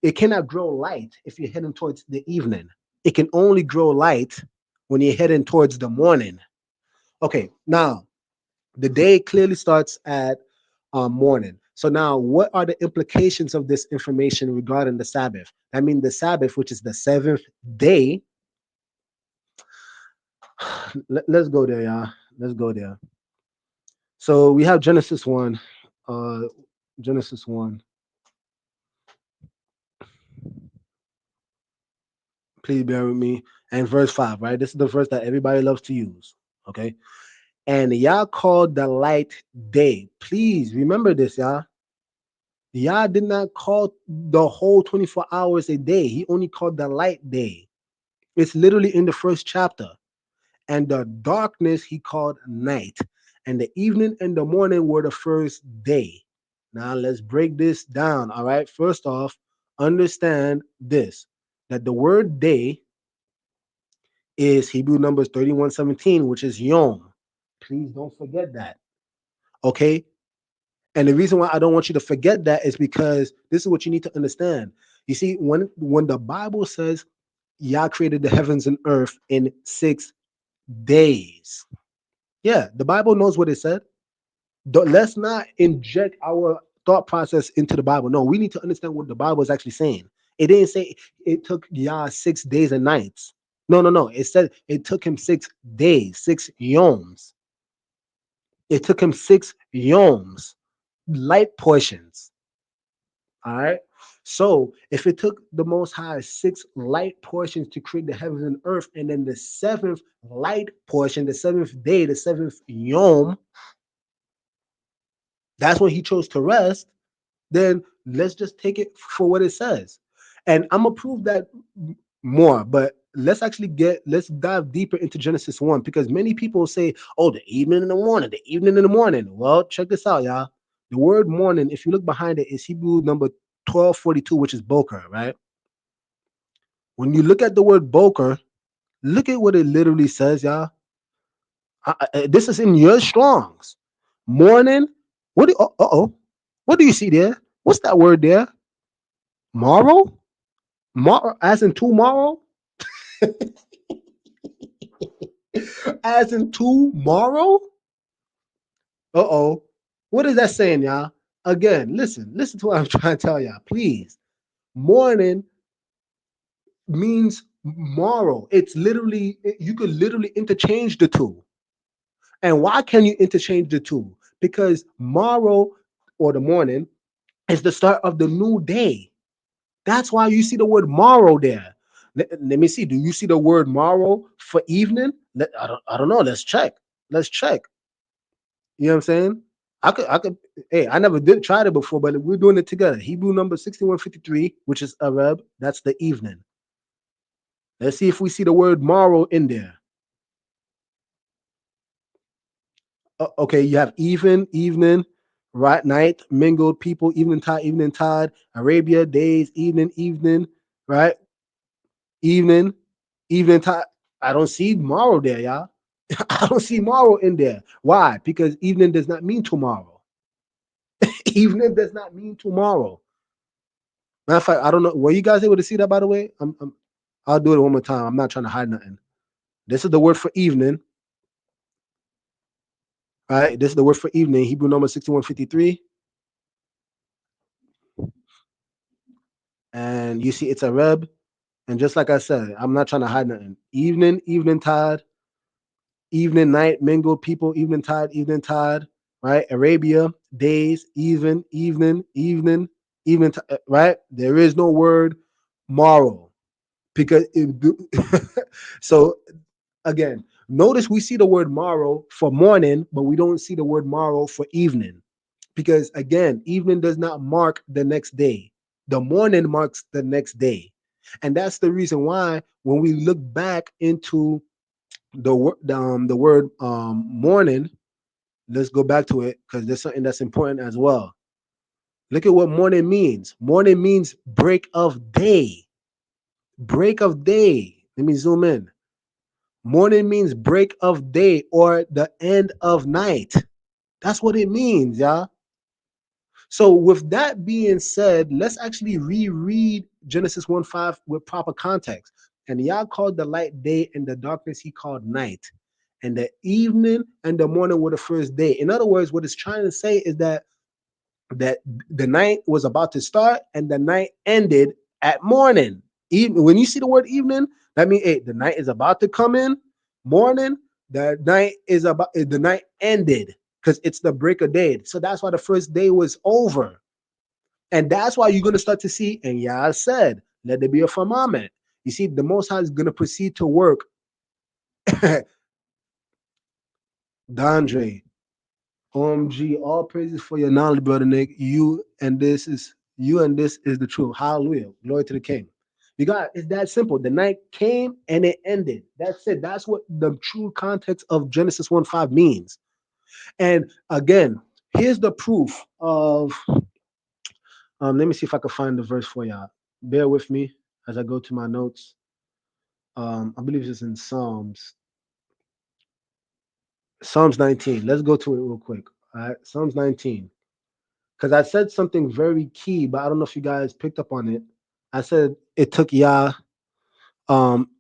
it cannot grow light if you're heading towards the evening. It can only grow light when you're heading towards the morning. Okay, now the day clearly starts at morning. So now, what are the implications of this information regarding the Sabbath? I mean, the Sabbath, which is the seventh day. Let's go there, y'all. Let's go there. So we have Genesis 1. Uh, Genesis 1. Please bear with me. And verse 5, right? This is the verse that everybody loves to use. Okay. And Yah called the light day. Please remember this, y'all. Yah did not call the whole 24 hours a day. He only called the light day. It's literally in the first chapter. And the darkness he called night. And the evening and the morning were the first day. Now let's break this down. All right. First off, understand this that the word day is Hebrew numbers 31:17, which is Yom. Please don't forget that. Okay. And the reason why I don't want you to forget that is because this is what you need to understand. You see, when the Bible says Yah created the heavens and earth in 6 days, yeah, the Bible knows what it said. Let's not inject our thought process into the Bible. No, we need to understand what the Bible is actually saying. It didn't say it took Yah 6 days and nights. No, no, no. It said it took him 6 days, 6 yoms. It took him 6 yoms, light portions. All right. So if it took the Most High 6 light portions to create the heavens and earth, and then the seventh light portion, the seventh day, the seventh yom, that's when he chose to rest, then let's just take it for what it says. And I'm gonna prove that more, but let's dive deeper into Genesis 1 because many people say, oh, the evening and the morning, the evening and the morning. Well, check this out, y'all. The word morning, if you look behind it, is Hebrew number 1242, which is Boker, right? When you look at the word Boker, look at what it literally says, y'all. This is in your Strongs. Morning. Oh, what do you see there? What's that word there? Morrow? Morrow, as in tomorrow? As in tomorrow? Uh-oh. What is that saying, y'all? Again, listen to what I'm trying to tell y'all, please. Morning means morrow. It's literally, you could literally interchange the two. And why can you interchange the two? Because morrow or the morning is the start of the new day. That's why you see the word morrow there. Let me see. Do you see the word morrow for evening? I don't know. Let's check. Let's check. You know what I'm saying? I could. Hey, I never did try it before, but we're doing it together. Hebrew number 6153, which is Arab. That's the evening. Let's see if we see the word morrow in there. Okay, you have even, evening, right, night, mingled, people, evening tide, Arabia, days, evening, evening, right, evening, evening tide. I don't see morrow there, y'all. I don't see morrow in there. Why? Because evening does not mean tomorrow. Evening does not mean tomorrow. Matter of fact, I don't know. Were you guys able to see that, by the way? I'll do it one more time. I'm not trying to hide nothing. This is the word for evening, right? This is the word for evening, Hebrew number 6153. And you see it's a reb. And just like I said, I'm not trying to hide nothing. Evening, evening tide, evening, night, mingle, people, evening tide, right? Arabia, days, evening, right? There is no word morrow because so again, notice we see the word morrow for morning, but we don't see the word morrow for evening. Because again, evening does not mark the next day. The morning marks the next day. And that's the reason why when we look back into the word morning, let's go back to it because there's something that's important as well. Look at what morning means. Morning means break of day. Break of day. Let me zoom in. Morning means break of day or the end of night. That's what it means, y'all. So, with that being said, let's actually reread Genesis 1:5 with proper context. And Yah called the light day, and the darkness he called night. And the evening and the morning were the first day. In other words, what it's trying to say is that the night was about to start and the night ended at morning. Even when you see the word evening, that means hey, the night is about to come in. Morning, the night ended because it's the break of day. So that's why the first day was over. And that's why you're going to start to see, and Yah said, let there be a firmament. You see, the Most High is going to proceed to work. Dandre, OMG, all praises for your knowledge, brother Nick. You and this is the truth. Hallelujah. Glory to the King. You got it's that simple. The night came and it ended. That's it. That's what the true context of Genesis 1:5 means. And again, here's the proof of let me see if I can find the verse for y'all. Bear with me as I go to my notes. I believe it's in Psalms 19. Let's go to it real quick. All right, Psalms 19. Because I said something very key, but I don't know if you guys picked up on it. I said it took Yah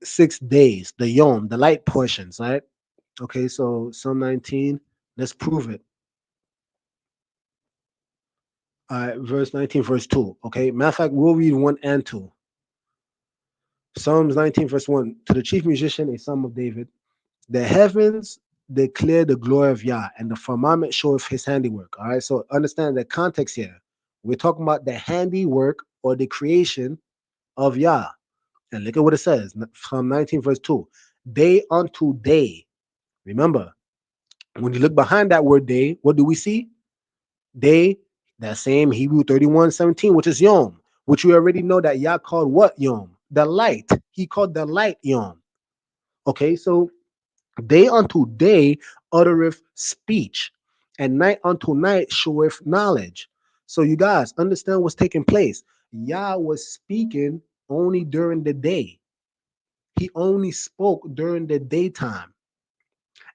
6 days, the Yom, the light portions, right? Okay, so Psalm 19, let's prove it. All right, verse 19, verse 2. Okay, matter of fact, we'll read 1 and 2. Psalms 19, verse 1. To the chief musician, a psalm of David. The heavens declare the glory of Yah, and the firmament showeth his handiwork. All right, so understand the context here. We're talking about the handiwork or the creation of Yah. And look at what it says from 19, verse 2. Day unto day. Remember, when you look behind that word day, what do we see? Day, that same Hebrew 31:17, which is Yom, which we already know that Yah called what Yom? The light. He called the light Yom. Okay, so day unto day uttereth speech, and night unto night showeth knowledge. So you guys understand what's taking place. Yah was speaking only during the day. He only spoke during the daytime.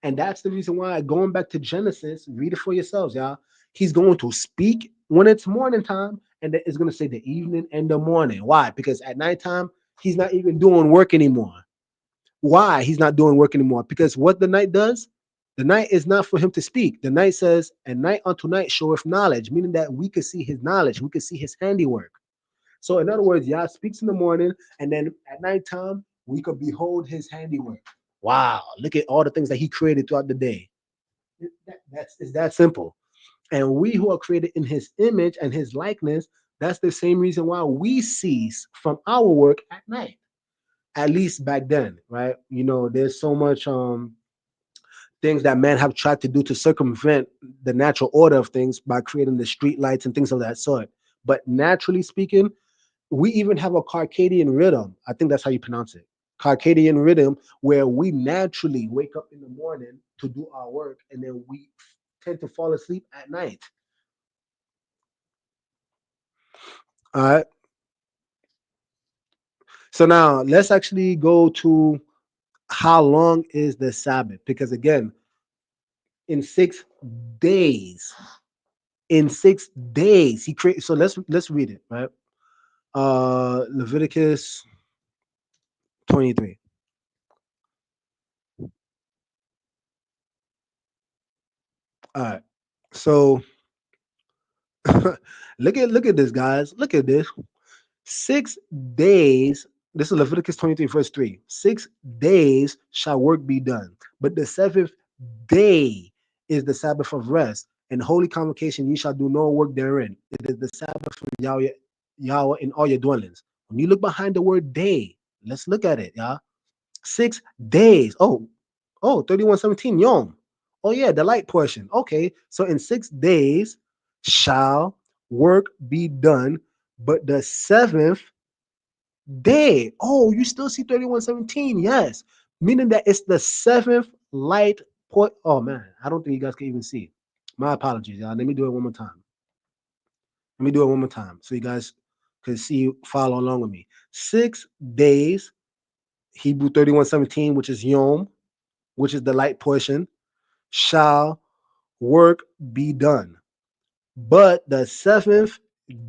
And that's the reason why, going back to Genesis, read it for yourselves, y'all. He's going to speak when it's morning time, and then it's going to say the evening and the morning. Why? Because at nighttime, he's not even doing work anymore. Why he's not doing work anymore? Because what the night does, the night is not for him to speak. The night says, and night unto night showeth knowledge, meaning that we could see his knowledge, we could see his handiwork. So, in other words, Yah speaks in the morning, and then at nighttime, we could behold his handiwork. Wow, look at all the things that he created throughout the day. It's that simple. And we who are created in his image and his likeness, that's the same reason why we cease from our work at night. At least back then, right? You know, there's so much things that men have tried to do to circumvent the natural order of things by creating the street lights and things of that sort. But naturally speaking, we even have a circadian rhythm. I think that's how you pronounce it. Circadian rhythm, where we naturally wake up in the morning to do our work, and then we tend to fall asleep at night. All right. So now let's actually go to how long is the Sabbath? Because again, in 6 days, in 6 days, he created. So let's read it, right? Leviticus 23. All right. So look at this, guys. Look at this. 6 days This is Leviticus 23, verse 3. 6 days shall work be done, but the seventh day is the Sabbath of rest. And holy convocation, ye shall do no work therein. It is the Sabbath from Yahweh in all your dwellings. When you look behind the word day, let's look at it, y'all. 6 days. Oh, 31:17, Yom. Oh, yeah, the light portion. Okay, so in 6 days shall work be done, but the seventh day. Oh, you still see 31:17. Yes. Meaning that it's the seventh light point. Oh man, I don't think you guys can even see. My apologies, y'all. Let me do it one more time. Let me do it one more time so you guys can see, follow along with me. 6 days, Hebrew 31:17, which is Yom, which is the light portion, shall work be done. But the seventh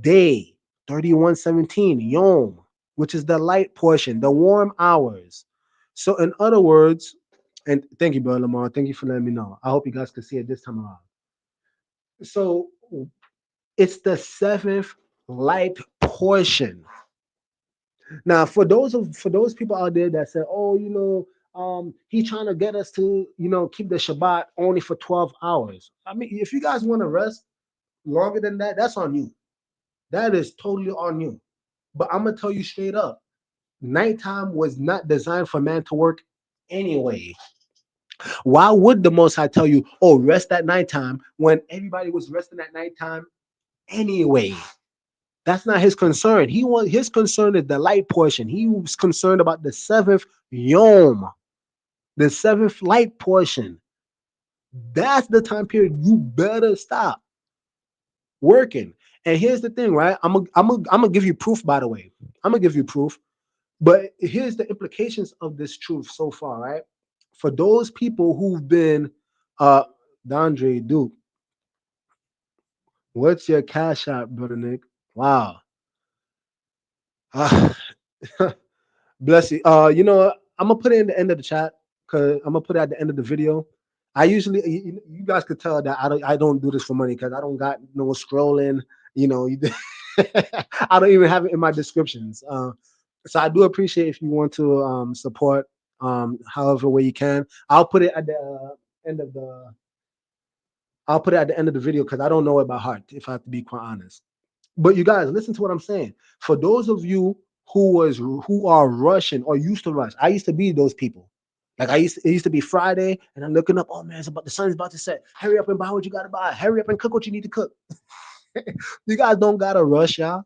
day, 31:17, Yom, which is the light portion, the warm hours. So, in other words, and thank you, Brother Lamar. Thank you for letting me know. I hope you guys can see it this time around. So, it's the seventh light portion. Now, for those people out there that say, "Oh, he's trying to get us to, keep the Shabbat only for 12 hours." I mean, if you guys want to rest longer than that, that's on you. That is totally on you. But I'm gonna tell you straight up, nighttime was not designed for man to work anyway. Why would the Most High tell you, "Oh, rest at nighttime," when everybody was resting at nighttime anyway? That's not his concern. His concern is the light portion. He was concerned about the seventh yom, the seventh light portion. That's the time period you better stop working. And here's the thing, right? I'm gonna give you proof. By the way, I'm gonna give you proof. But here's the implications of this truth so far, right? For those people who've been, uh, Dondre Duke, what's your cash app, brother Nick? Wow. Uh, bless you. I'm gonna put it in the end of the chat because I'm gonna put it at the end of the video. I usually, you guys could tell that I don't do this for money because I don't got no scrolling. You know, I don't even have it in my descriptions. So I do appreciate if you want to support however way you can. End of the. I'll put it at the end of the video because I don't know it by heart. If I have to be quite honest. But you guys, listen to what I'm saying. For those of you who are rushing or used to rush, I used to be those people. Like it used to be Friday, and I'm looking up. Oh man, the sun's about to set. Hurry up and buy what you gotta buy. Hurry up and cook what you need to cook. You guys don't gotta rush, y'all.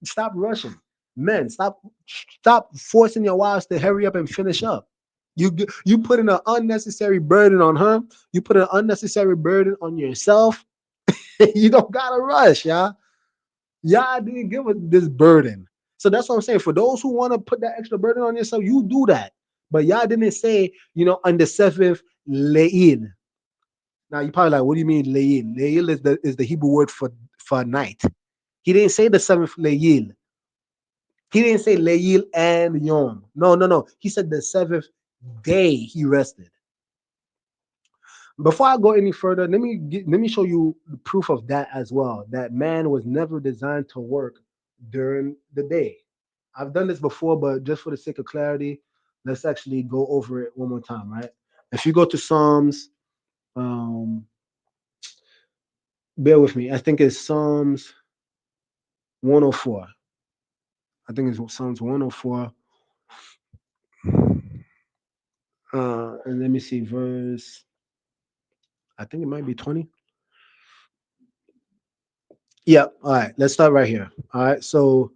Stop rushing, men. Stop forcing your wives to hurry up and finish up. You putting an unnecessary burden on her. You put an unnecessary burden on yourself. You don't gotta rush, y'all. Y'all didn't give us this burden. So that's what I'm saying. For those who want to put that extra burden on yourself, you do that. But y'all didn't say, on the seventh le'il. Now you probably like, what do you mean le'il? Le'il is the Hebrew word for night. He didn't say the seventh le'il. He didn't say le'il and yom. No, no, no. He said the seventh day he rested. Before I go any further, let me show you the proof of that as well. That man was never designed to work during the day. I've done this before, but just for the sake of clarity, let's actually go over it one more time, right? If you go to Psalms, um, bear with me. I think it's Psalms 104. I think it's Psalms 104. And let me see, verse. I think it might be 20. Yeah. All right. Let's start right here. All right. So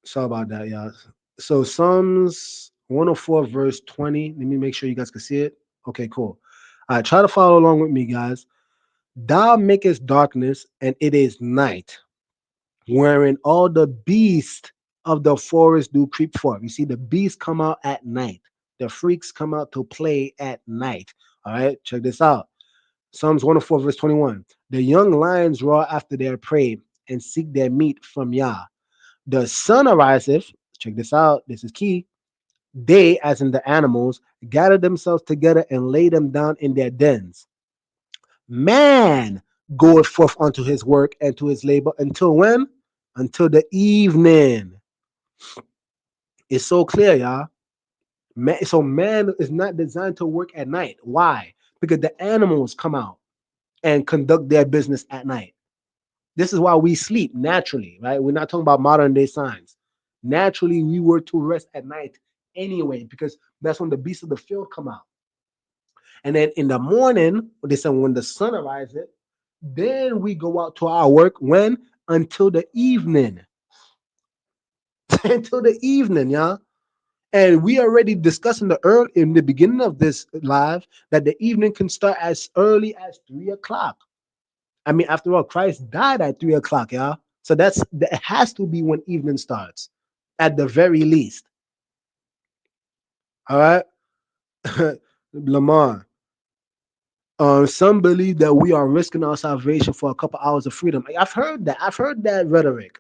sorry about that, y'all. So Psalms 104, verse 20. Let me make sure you guys can see it. Okay, cool. All right, try to follow along with me, guys. Thou makest darkness, and it is night, wherein all the beasts of the forest do creep forth. You see, the beasts come out at night. The freaks come out to play at night. All right, check this out. Psalms 104, verse 21. The young lions roar after their prey and seek their meat from Yah. The sun ariseth. Check this out. This is key. They, as in the animals, gather themselves together and lay them down in their dens. Man goeth forth unto his work and to his labor until when? Until the evening. It's so clear, y'all. So man is not designed to work at night. Why? Because the animals come out and conduct their business at night. This is why we sleep naturally, right? We're not talking about modern day science. Naturally, we were to rest at night anyway, because that's when the beasts of the field come out. And then in the morning, they say when the sun arises, then we go out to our work. When? Until the evening. Until the evening, y'all. And we already discussed in the beginning of this live that the evening can start as early as 3 o'clock. I mean, after all, Christ died at 3 o'clock, y'all. So that has to be when evening starts, at the very least. All right, Lamar. Some believe that we are risking our salvation for a couple hours of freedom. I've heard that. I've heard that rhetoric.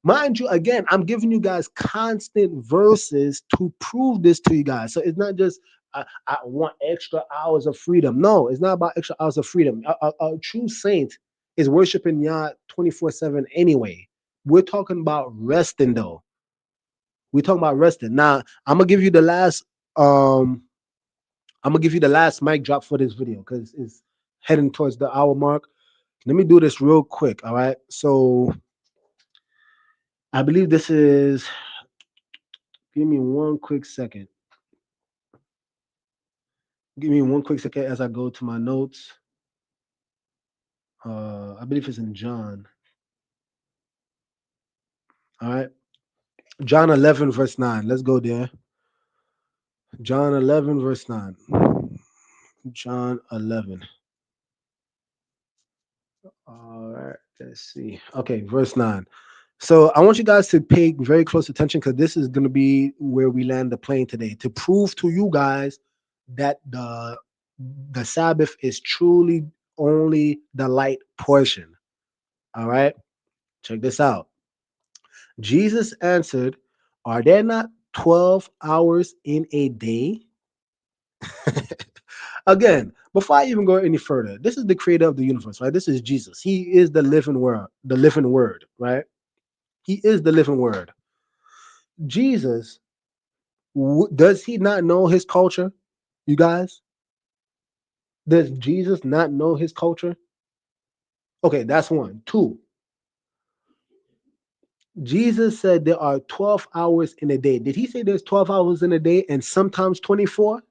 Mind you, again, I'm giving you guys constant verses to prove this to you guys. So it's not just I want extra hours of freedom. No, it's not about extra hours of freedom. A true saint is worshiping Yah 24/7 anyway. We're talking about resting though. We're talking about resting. Now, I'm gonna give you the last um I'm gonna give you the last mic drop for this video because it's heading towards the hour mark. Let me do this real quick. All right. So I believe this is, give me one quick second. Give me one quick second as I go to my notes. I believe it's in John. All right. John 11, verse 9. Let's go there. John 11, verse 9. John 11. All right. Let's see. Okay, verse 9. So I want you guys to pay very close attention because this is going to be where we land the plane today to prove to you guys that the Sabbath is truly only the light portion. All right. Check this out. Jesus answered, "Are there not 12 hours in a day?" Again, before I even go any further, this is the creator of the universe, right? This is Jesus. He is the living word, right? He is the living word. Jesus, does he not know his culture? You guys, does Jesus not know his culture? Okay, that's one. Two, Jesus said there are 12 hours in a day. Did he say there's 12 hours in a day and sometimes 24?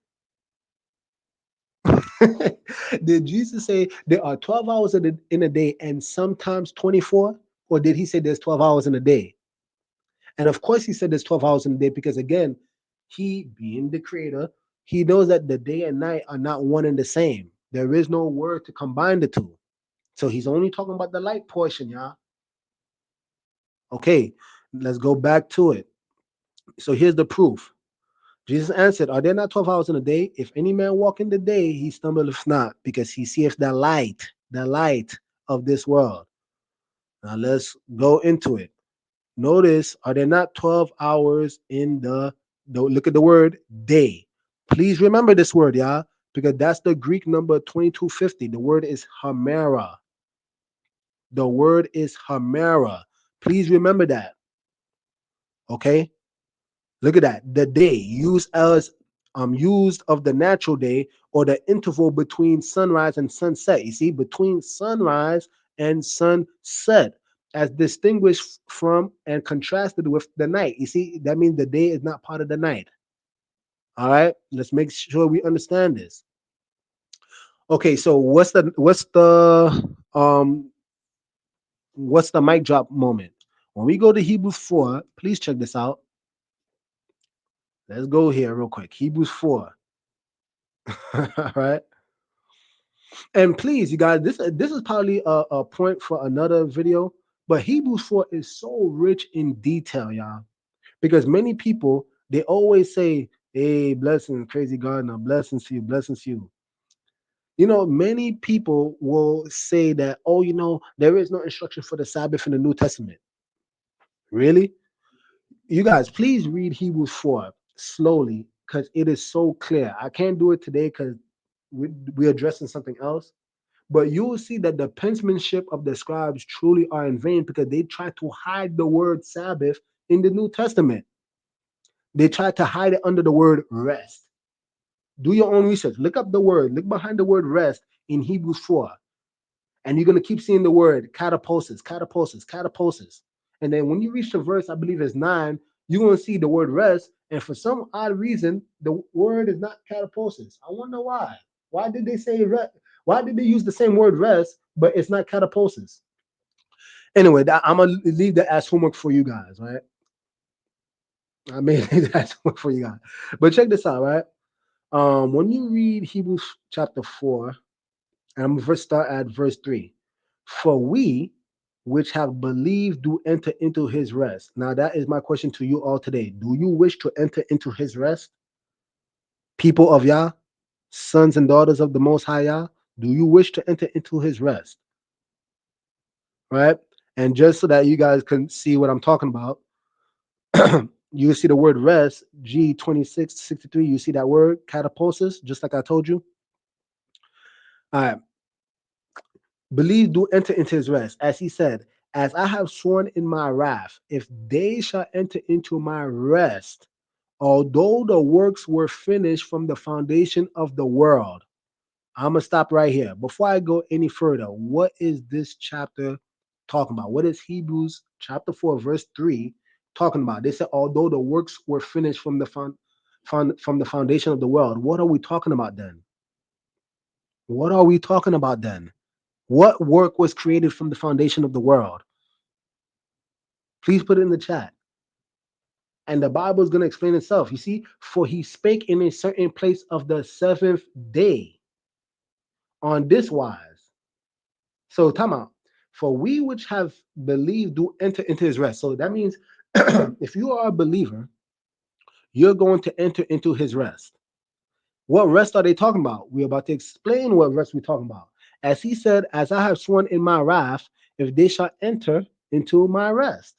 Did Jesus say there are 12 hours in a day and sometimes 24? Or did he say there's 12 hours in a day? And of course, he said there's 12 hours in a day because, again, he, being the creator, he knows that the day and night are not one and the same. There is no word to combine the two. So he's only talking about the light portion, y'all. Okay, let's go back to it. So here's the proof. Jesus answered, "Are there not 12 hours in a day? If any man walk in the day, he stumbleth not, because he seeth the light of this world." Now let's go into it. Notice, are there not 12 hours in look at the word day. Please remember this word, y'all, because that's the Greek number 2250. The word is hamera. The word is hamera. Please remember that. Okay? Look at that. The day used of the natural day or the interval between sunrise and sunset. You see, between sunrise and sunset, as distinguished from and contrasted with the night. You see, that means the day is not part of the night. All right, let's make sure we understand this. Okay, so what's the mic drop moment? When we go to Hebrews 4, please check this out. Let's go here real quick. Hebrews 4. All right. And please, you guys, this is probably a point for another video. But Hebrews 4 is so rich in detail, y'all. Because many people, they always say, "Hey, blessings, crazy gardener, blessings to you, blessings to you." You know, many people will say that, "Oh, there is no instruction for the Sabbath in the New Testament." Really? You guys, please read Hebrews 4 slowly because it is so clear. I can't do it today because we're addressing something else. But you will see that the penmanship of the scribes truly are in vain because they try to hide the word Sabbath in the New Testament. They tried to hide it under the word rest. Do your own research. Look up the word. Look behind the word rest in Hebrews 4. And you're going to keep seeing the word kataposis, kataposis, kataposis. And then when you reach the verse, I believe it's 9, you're going to see the word rest. And for some odd reason, the word is not kataposis. I wonder why. Why did they say rest? Why did they use the same word rest, but it's not kataposis? Anyway, I'm going to leave that as homework for you guys, right? I made that as homework for you guys. But check this out, right? When you read Hebrews chapter 4, and I'm going to start at verse 3. For we which have believed do enter into his rest. Now, that is my question to you all today. Do you wish to enter into his rest? People of Yah, sons and daughters of the Most High Yah, do you wish to enter into his rest? Right? And just so that you guys can see what I'm talking about, you see the word rest, G2663. You see that word, kataposis, just like I told you. All right. Believe do enter into his rest. As he said, as I have sworn in my wrath, if they shall enter into my rest, although the works were finished from the foundation of the world. I'm going to stop right here. Before I go any further, what is this chapter talking about? What is Hebrews chapter 4, verse 3 talking about? They said, although the works were finished from the from the foundation of the world. What are we talking about then? What are we talking about then? What work was created from the foundation of the world? Please put it in the chat. And the Bible is going to explain itself. You see, for he spake in a certain place of the seventh day on this wise. So, time out. For we which have believed do enter into his rest. So that means if you are a believer, you're going to enter into his rest. What rest are they talking about? We're about to explain what rest we're talking about. As he said, as I have sworn in my wrath, if they shall enter into my rest.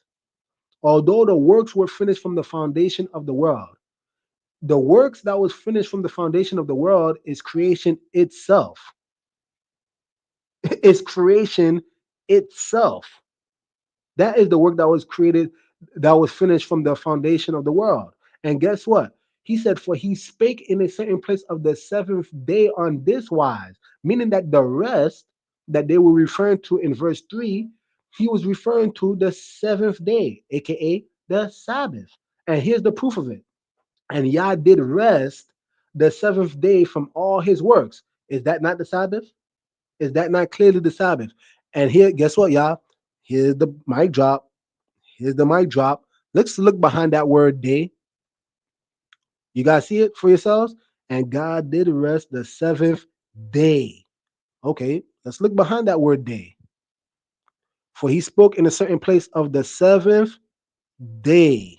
Although the works were finished from the foundation of the world. The works that was finished from the foundation of the world is creation itself. It's creation itself. That is the work that was created, that was finished from the foundation of the world. And guess what? He said, for he spake in a certain place of the seventh day on this wise, meaning that the rest that they were referring to in verse 3, he was referring to the seventh day, aka the Sabbath. And here's the proof of it. And Yah did rest the seventh day from all his works. Is that not the Sabbath? Is that not clearly the Sabbath? And here, guess what, Yah? Here's the mic drop. Here's the mic drop. Let's look behind that word day. You guys see it for yourselves? And God did rest the seventh day. Okay, let's look behind that word day. For he spoke in a certain place of the seventh day.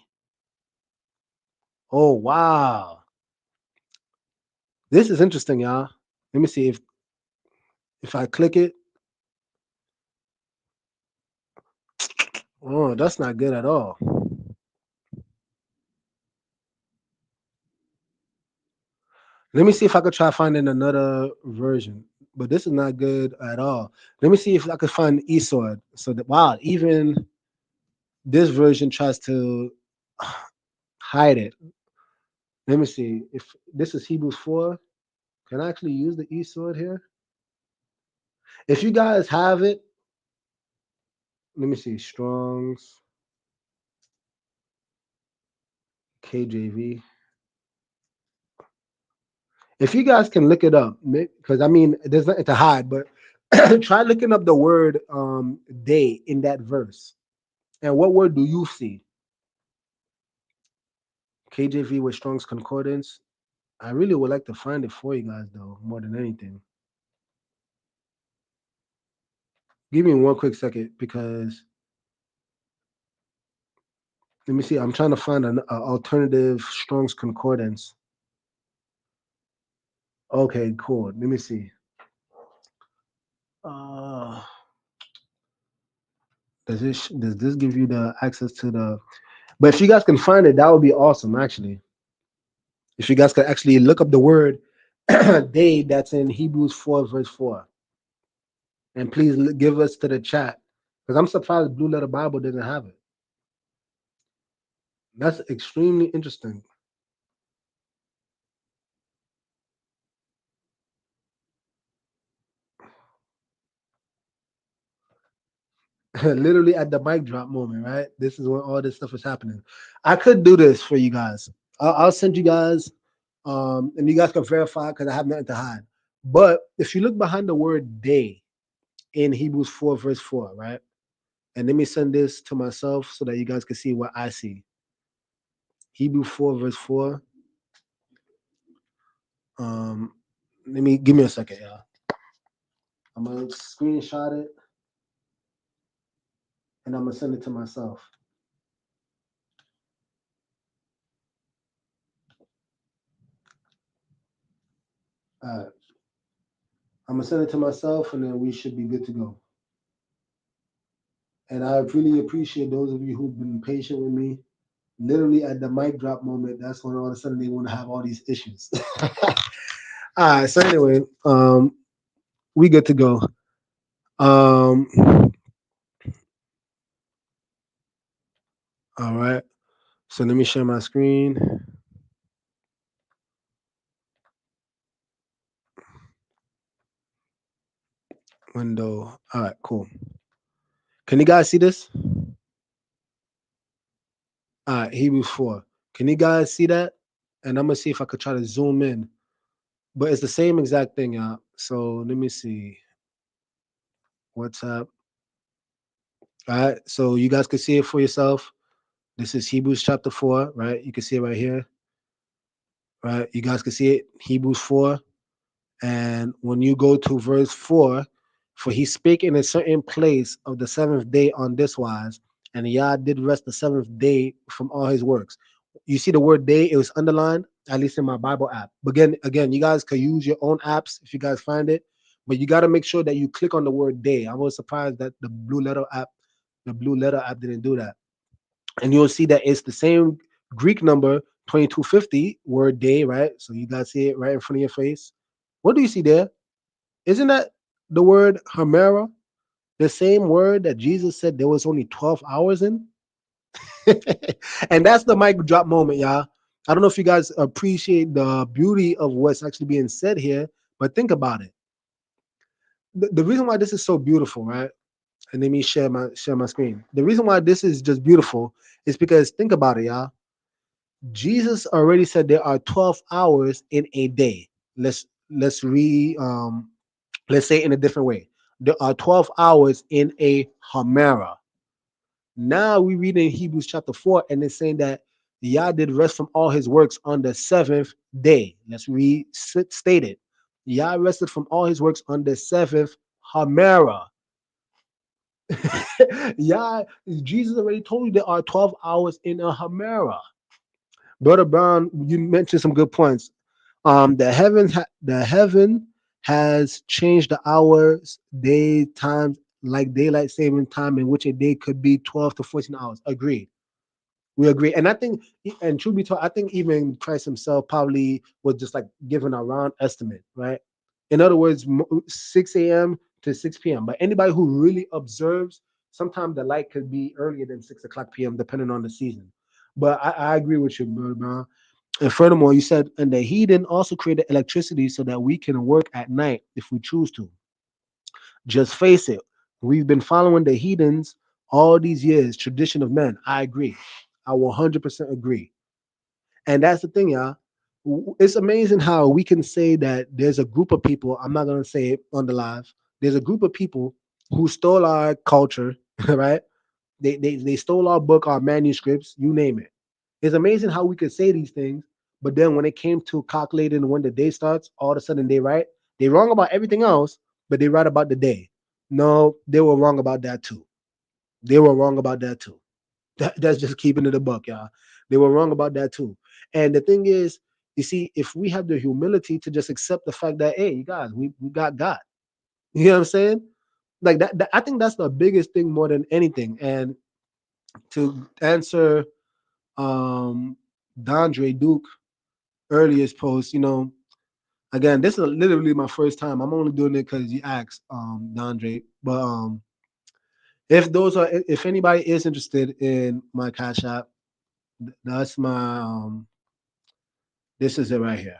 Oh, wow. This is interesting, y'all. Let me see if I click it. Oh, that's not good at all. Let me see if I could try finding another version. But this is not good at all. Let me see if I could find eSword. So that, wow, even this version tries to hide it. Let me see if this is Hebrews 4. Can I actually use the eSword here? If you guys have it, let me see. Strong's KJV. If you guys can look it up, because I mean, there's nothing to hide, but try looking up the word day in that verse. And what word do you see? KJV with Strong's Concordance. I really would like to find it for you guys, though, more than anything. Give me one quick second because let me see. I'm trying to find an alternative Strong's Concordance. Okay, cool. Let me see. Uh, does this give you the access to the? But if you guys can find it, that would be awesome. Actually, if you guys could actually look up the word day that's in Hebrews 4 verse 4, and please give us to the chat because I'm surprised Blue Letter Bible didn't have it. That's extremely interesting. Literally at the mic drop moment, right? This is when all this stuff is happening. I could do this for you guys. I'll send you guys, and you guys can verify because I have nothing to hide. But if you look behind the word day in Hebrews 4, verse 4, right? And let me send this to myself so that you guys can see what I see. Hebrews 4, verse 4. Um, Let me give me a second, y'all. I'm gonna screenshot it and I'm gonna send it to myself. All right. I'm gonna send it to myself and then we should be good to go. And I really appreciate those of you who've been patient with me. Literally at the mic drop moment, that's when all of a sudden they want to have all these issues. All right. So anyway, we good to go. Um, all right. So let me share my screen window. All right, cool. Can you guys see this? All right, Hebrews 4. Can you guys see that? And I'm gonna see if I could try to zoom in. But it's the same exact thing, y'all. So let me see. What's up? All right. So you guys can see it for yourself. This is Hebrews chapter 4, right? You can see it right here, right? You guys can see it, Hebrews 4. And when you go to verse 4, for he spake in a certain place of the seventh day on this wise, and Yah did rest the seventh day from all his works. You see the word day, it was underlined, at least in my Bible app. But again, you guys can use your own apps if you guys find it. But you got to make sure that you click on the word day. I was surprised that the blue letter app didn't do that. And you'll see that it's the same Greek number 2250 word day, right? So you guys see it right in front of your face. What do you see there? Isn't that the word Hamera? The same word that Jesus said there was only 12 hours in? And that's the mic drop moment, y'all. I don't know if you guys appreciate the beauty of what's actually being said here, but think about it. The reason why this is so beautiful, right? And let me share my screen. The reason why this is just beautiful is because think about it, y'all. Jesus already said there are 12 hours in a day. Let's re let's say it in a different way. There are 12 hours in a Hamera. Now we read in Hebrews chapter 4, and it's saying that Yah did rest from all his works on the seventh day. Let's restate it. Yah rested from all his works on the seventh Hamera. Yah, Jesus already told you there are 12 hours in a Hamera. Brother Brown, you mentioned some good points. The heaven has changed the hours, day, times, like daylight saving time, in which a day could be 12 to 14 hours. Agreed. We agree. And I think, and truth be told, I think even Christ himself probably was just like giving a round estimate, right? In other words, 6 a.m. to 6 p.m. But anybody who really observes, sometimes the light could be earlier than 6 o'clock p.m., depending on the season. But I agree with you, bro. And furthermore, you said, and the heathen also created electricity so that we can work at night if we choose to. Just face it. We've been following the heathens all these years, tradition of men. I agree. I 100% agree. And that's the thing, y'all. It's amazing how we can say that there's a group of people, I'm not going to say it on the live, there's a group of people who stole our culture, right? They stole our book, our manuscripts, you name it. It's amazing how we could say these things, but then when it came to calculating when the day starts, all of a sudden they wrong about everything else, but they right about the day. No, they were wrong about that too. They were wrong about that too. That's just keeping it a buck, y'all. They were wrong about that too. And the thing is, you see, if we have the humility to just accept the fact that, hey, you guys, we got God. You know what I'm saying? Like that I think that's the biggest thing more than anything. And to answer Dondre Duke earliest post, again, this is literally my first time. I'm only doing it because you asked, Dondre. But if anybody is interested in my Cash App, That's my this is it right here.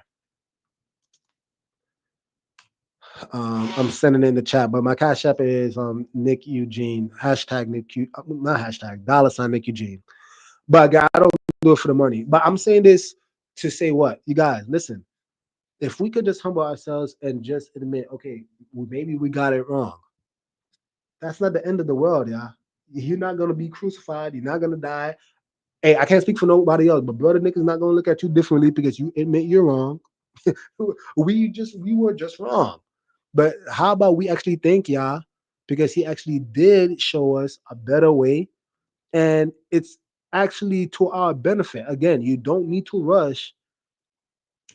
I'm sending in the chat, but my cash app is Nick Eugene hashtag not hashtag $ Nick Eugene. But again, I don't do it for the money. But I'm saying this to say what you guys listen. If we could just humble ourselves and just admit, okay, maybe we got it wrong. That's not the end of the world, yeah. You're not gonna be crucified. You're not gonna die. Hey, I can't speak for nobody else, but brother Nick is not gonna look at you differently because you admit you're wrong. We were just wrong. But how about we actually thank Yah because he actually did show us a better way, and it's actually to our benefit. Again, you don't need to rush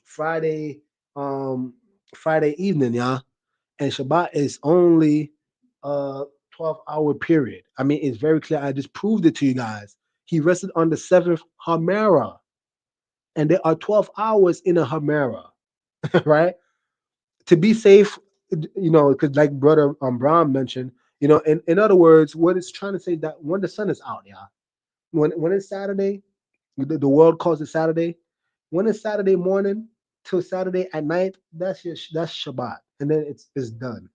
Friday, um, Friday evening, yeah. And Shabbat is only a 12-hour period. I mean, it's very clear. I just proved it to you guys. He rested on the seventh Hamera, and there are 12 hours in a Hamera, right? To be safe, because like brother Brown mentioned, in other words, what it's trying to say that when the sun is out, yeah, when it's Saturday, the world calls it Saturday. When it's Saturday morning till Saturday at night, that's Shabbat, and then it's done.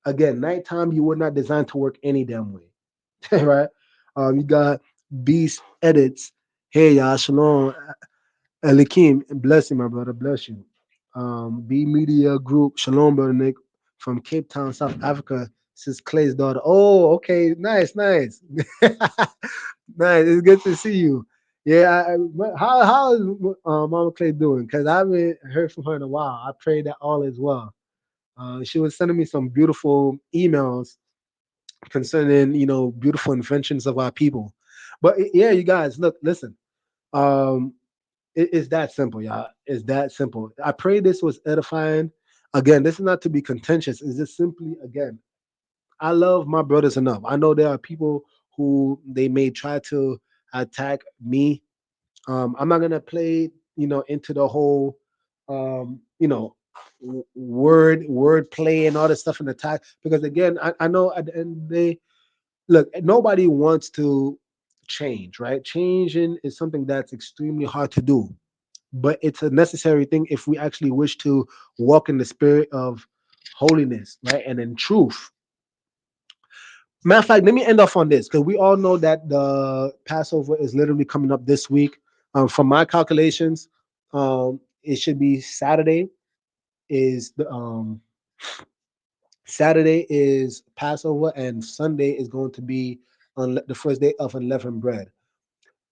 Again, nighttime you were not designed to work any damn way, right? You got Beast Edits. Hey y'all, shalom. Elikim, bless you, my brother, bless you. B Media Group, shalom, brother Nick, from Cape Town, South Africa. This is Clay's daughter. Oh, okay, nice, nice, nice. It's good to see you. Yeah, how is Mama Clay doing? Because I haven't heard from her in a while. I pray that all is well. She was sending me some beautiful emails concerning beautiful inventions of our people. But yeah, you guys, look, listen. Um, it's that simple, y'all. It's that simple. I pray this was edifying. Again, this is not to be contentious. It's just simply, again, I love my brothers enough. I know there are people who they may try to attack me. I'm not gonna play, into the whole, word play and all this stuff and attack because again, I know at the end of the day, look, nobody wants to change, right? Changing is something that's extremely hard to do, but it's a necessary thing if we actually wish to walk in the spirit of holiness, right? And in truth. Matter of fact, let me end off on this because we all know that the Passover is literally coming up this week. From my calculations, it should be Saturday. Is the Saturday is Passover and Sunday is going to be on the first day of unleavened bread.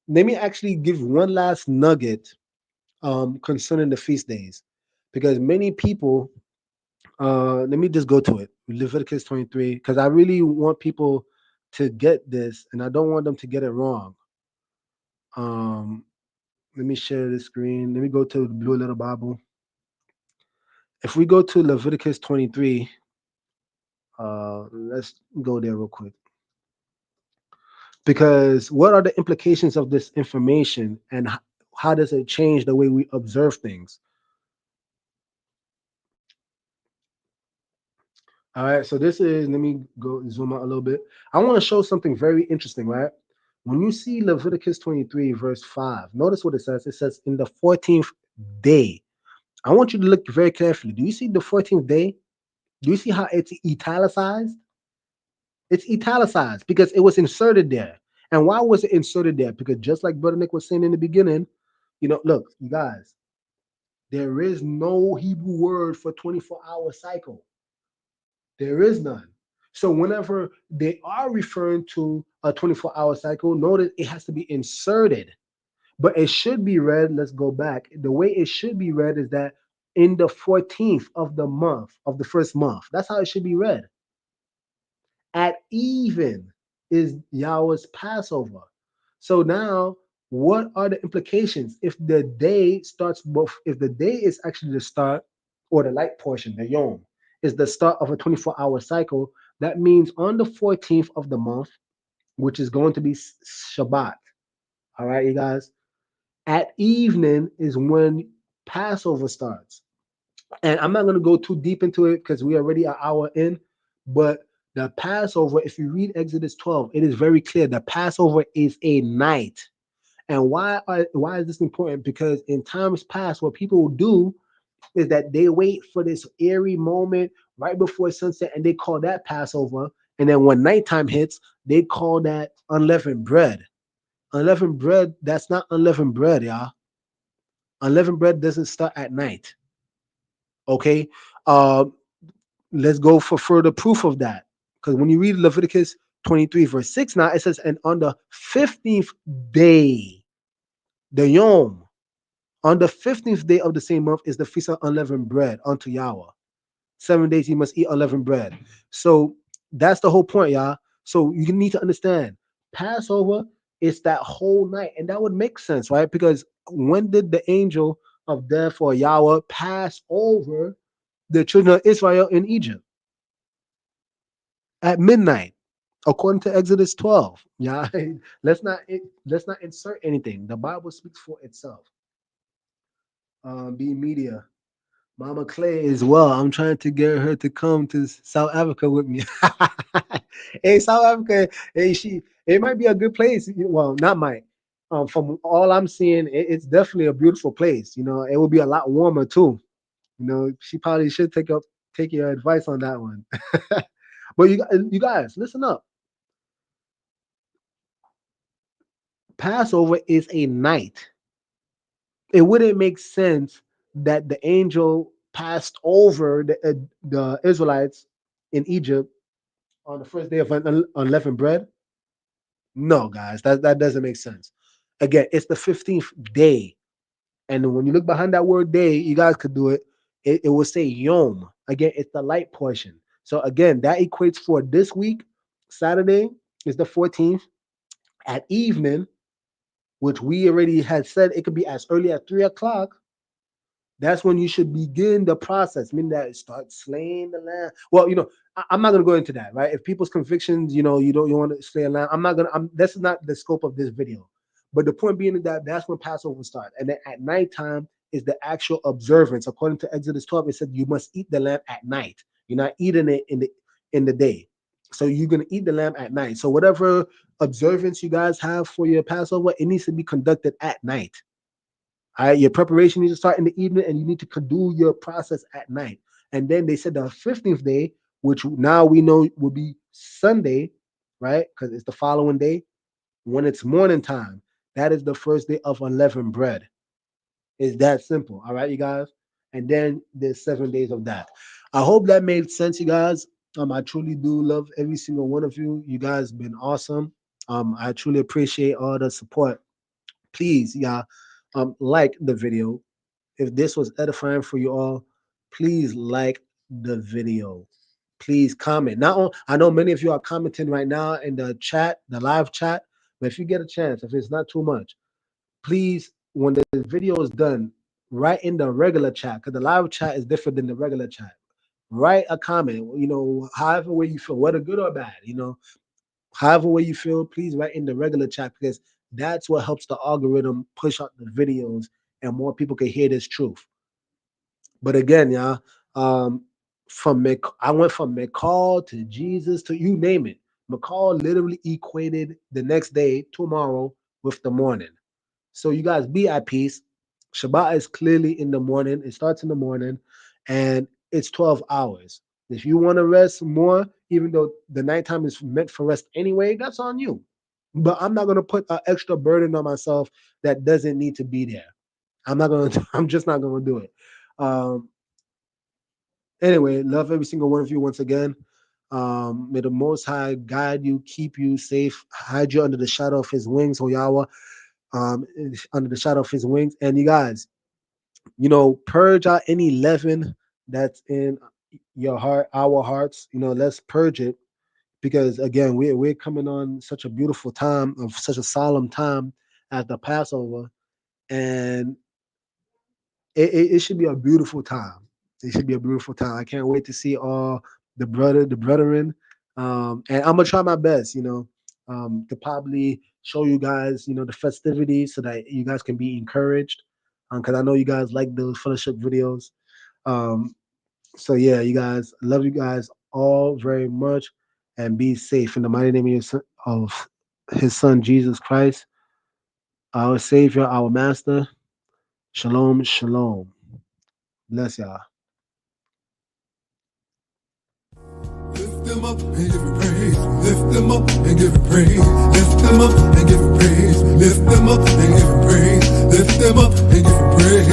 Let me actually give one last nugget concerning the feast days, because many people. Let me just go to it. Leviticus 23, because I really want people to get this, and I don't want them to get it wrong. Um, Let me share the screen. Let me go to the Blue Little Bible. If we go to Leviticus 23, let's go there real quick. Because what are the implications of this information, and how does it change the way we observe things? All right, so this is, let me go zoom out a little bit. I want to show something very interesting, right? When you see Leviticus 23, verse 5, notice what it says. It says, in the 14th day. I want you to look very carefully. Do you see the 14th day? Do you see how it's italicized? It's italicized because it was inserted there. And why was it inserted there? Because just like Brother Nick was saying in the beginning, look, you guys, there is no Hebrew word for 24-hour cycle. There is none. So whenever they are referring to a 24-hour cycle, notice it has to be inserted. But it should be read, let's go back. The way it should be read is that in the 14th of the month, of the first month. That's how it should be read. At even is Yahweh's Passover. So now, what are the implications if the day starts both? If the day is actually the start, or the light portion, the Yom, is the start of a 24-hour cycle, that means on the 14th of the month, which is going to be Shabbat. All right, you guys. At evening is when Passover starts. And I'm not going to go too deep into it because we're already an hour in. But the Passover, if you read Exodus 12, it is very clear. The Passover is a night. And why is this important? Because in times past, what people do is that they wait for this eerie moment right before sunset, and they call that Passover. And then when nighttime hits, they call that unleavened bread. Unleavened bread, that's not unleavened bread, y'all. Unleavened bread doesn't start at night. Okay. Um, let's go for further proof of that. Because when you read Leviticus 23, verse 6, now it says, and on the 15th day, the Yom, on the 15th day of the same month is the feast of unleavened bread unto Yahweh. 7 days you must eat unleavened bread. So that's the whole point, y'all. So you need to understand Passover is that whole night. And that would make sense, right? Because when did the angel of death or Yahweh pass over the children of Israel in Egypt? At midnight, according to Exodus 12. Yeah, let's not insert anything. The Bible speaks for itself. Be media. Mama Clay as well. I'm trying to get her to come to South Africa with me. Hey, South Africa. Hey, it might be a good place. Well, not might. From all I'm seeing, it's definitely a beautiful place. You know, it will be a lot warmer too. You know, she probably should take your advice on that one. But you guys, listen up. Passover is a night. It wouldn't make sense that the angel passed over the Israelites in Egypt on the first day of unleavened bread. No, guys, that doesn't make sense. Again, it's the 15th day. And when you look behind that word day, you guys could do it. It will say Yom. Again, it's the light portion. So again, that equates for this week. Saturday is the 14th at evening, which we already had said it could be as early as 3 o'clock. That's when you should begin the process, meaning that start slaying the lamb. Well, I'm not gonna go into that, right? If people's convictions, you want to slay a lamb, I'm not gonna. That's not the scope of this video. But the point being that that's when Passover starts, and then at nighttime is the actual observance. According to Exodus 12, it said you must eat the lamb at night. You're not eating it in the day. So you're gonna eat the lamb at night. So whatever observance you guys have for your Passover, it needs to be conducted at night. All right, your preparation needs to start in the evening, and you need to do your process at night. And then they said the 15th day, which now we know will be Sunday, right? Because it's the following day. When it's morning time, that is the first day of unleavened bread. It's that simple. All right, you guys. And then there's 7 days of that. I hope that made sense, you guys. I truly do love every single one of you. You guys been awesome. I truly appreciate all the support. Please, yeah, like the video. If this was edifying for you all, please like the video. Please comment. I know many of you are commenting right now in the chat, the live chat. But if you get a chance, if it's not too much, please, when the video is done, write in the regular chat, because the live chat is different than the regular chat. Write a comment, however way you feel, whether good or bad, however way you feel, please write in the regular chat, because that's what helps the algorithm push out the videos and more people can hear this truth. But again, yeah, um, I went from McCall to Jesus to you name it. McCall literally equated the next day, tomorrow, with the morning. So you guys be at peace. Shabbat is clearly in the morning. It starts in the morning, and it's 12 hours. If you want to rest more, even though the nighttime is meant for rest anyway, that's on you. But I'm not gonna put an extra burden on myself that doesn't need to be there. I'm not gonna. I'm just not gonna do it. Um, Anyway, love every single one of you once again. May the Most High guide you, keep you safe, hide you under the shadow of His wings, O Yahweh, under the shadow of His wings. And you guys, purge out any leaven that's in your heart, our hearts. Let's purge it, because again, we're coming on such a beautiful time, of such a solemn time as the Passover, and it should be a beautiful time. It should be a beautiful time. I can't wait to see all the brethren, and I'm gonna try my best, to probably show you guys, the festivities, so that you guys can be encouraged, because I know you guys like those fellowship videos. Um, so yeah, you guys, love you guys all very much, and be safe in the mighty name of His Son Jesus Christ. our Savior, our Master. Shalom, shalom. Bless y'all. Lift them up and give it praise. Lift them up and give it praise. Lift them up and give it praise. Lift them up and give it praise. Lift them up and give it praise.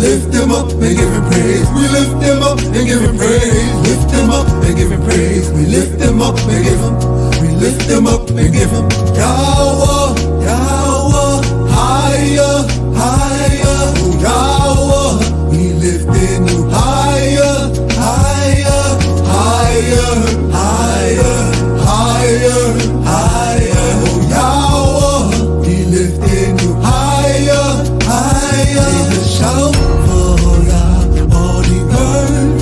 Lift them up and give it praise. We lift them up and give it praise. Lift them up and give it praise. We lift them up and give him. We lift them up and give him. Yahweh, Yahweh, higher, higher, oh Yahweh. We lifting you higher, higher, higher, higher, higher, higher, oh Yahweh. We lifting you higher, higher. Make a shout for Yah, all the earth.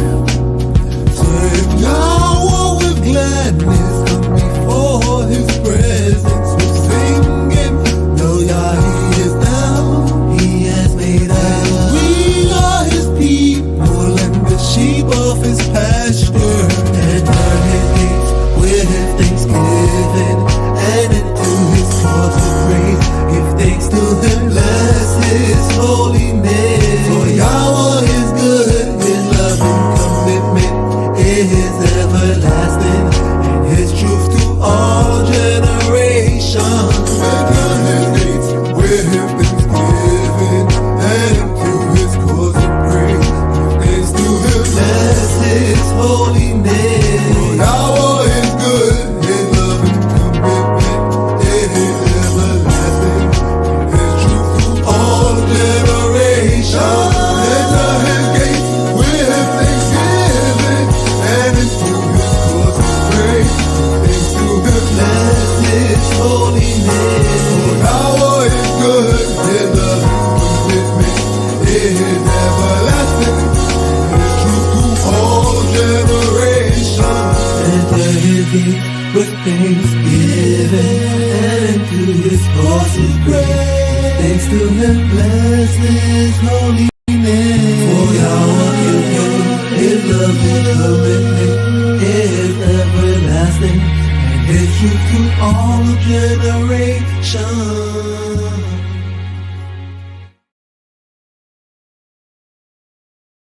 Serve Yahweh with gladness, come before His presence with singing. Know Yah, He is down, He has made us. We are His people and the sheep of His pasture. Enter His gates with thanksgiving and into His courts with praise. Give thanks to Him, bless His holy name. For Yahweh is good, His loving commitment is everlasting, and His truth to all generations. Enter His gates with thanksgiving and into His courts with praise. Give thanks to Him, bless His holy name. For Yahweh is good, His loving commitment is everlasting, and His truth to all generations. Enter His gates with thanksgiving and into His courts with praise. Thanks to Him, bless His holy name. For Yahweh is good, His loving commitment is everlasting, and His truth to all generations. Enter His gates with thanksgiving and into His courts with praise. Thanks to Him, bless His holy name. For Yahweh is good, His loving commitment is everlasting, and His truth to all generations.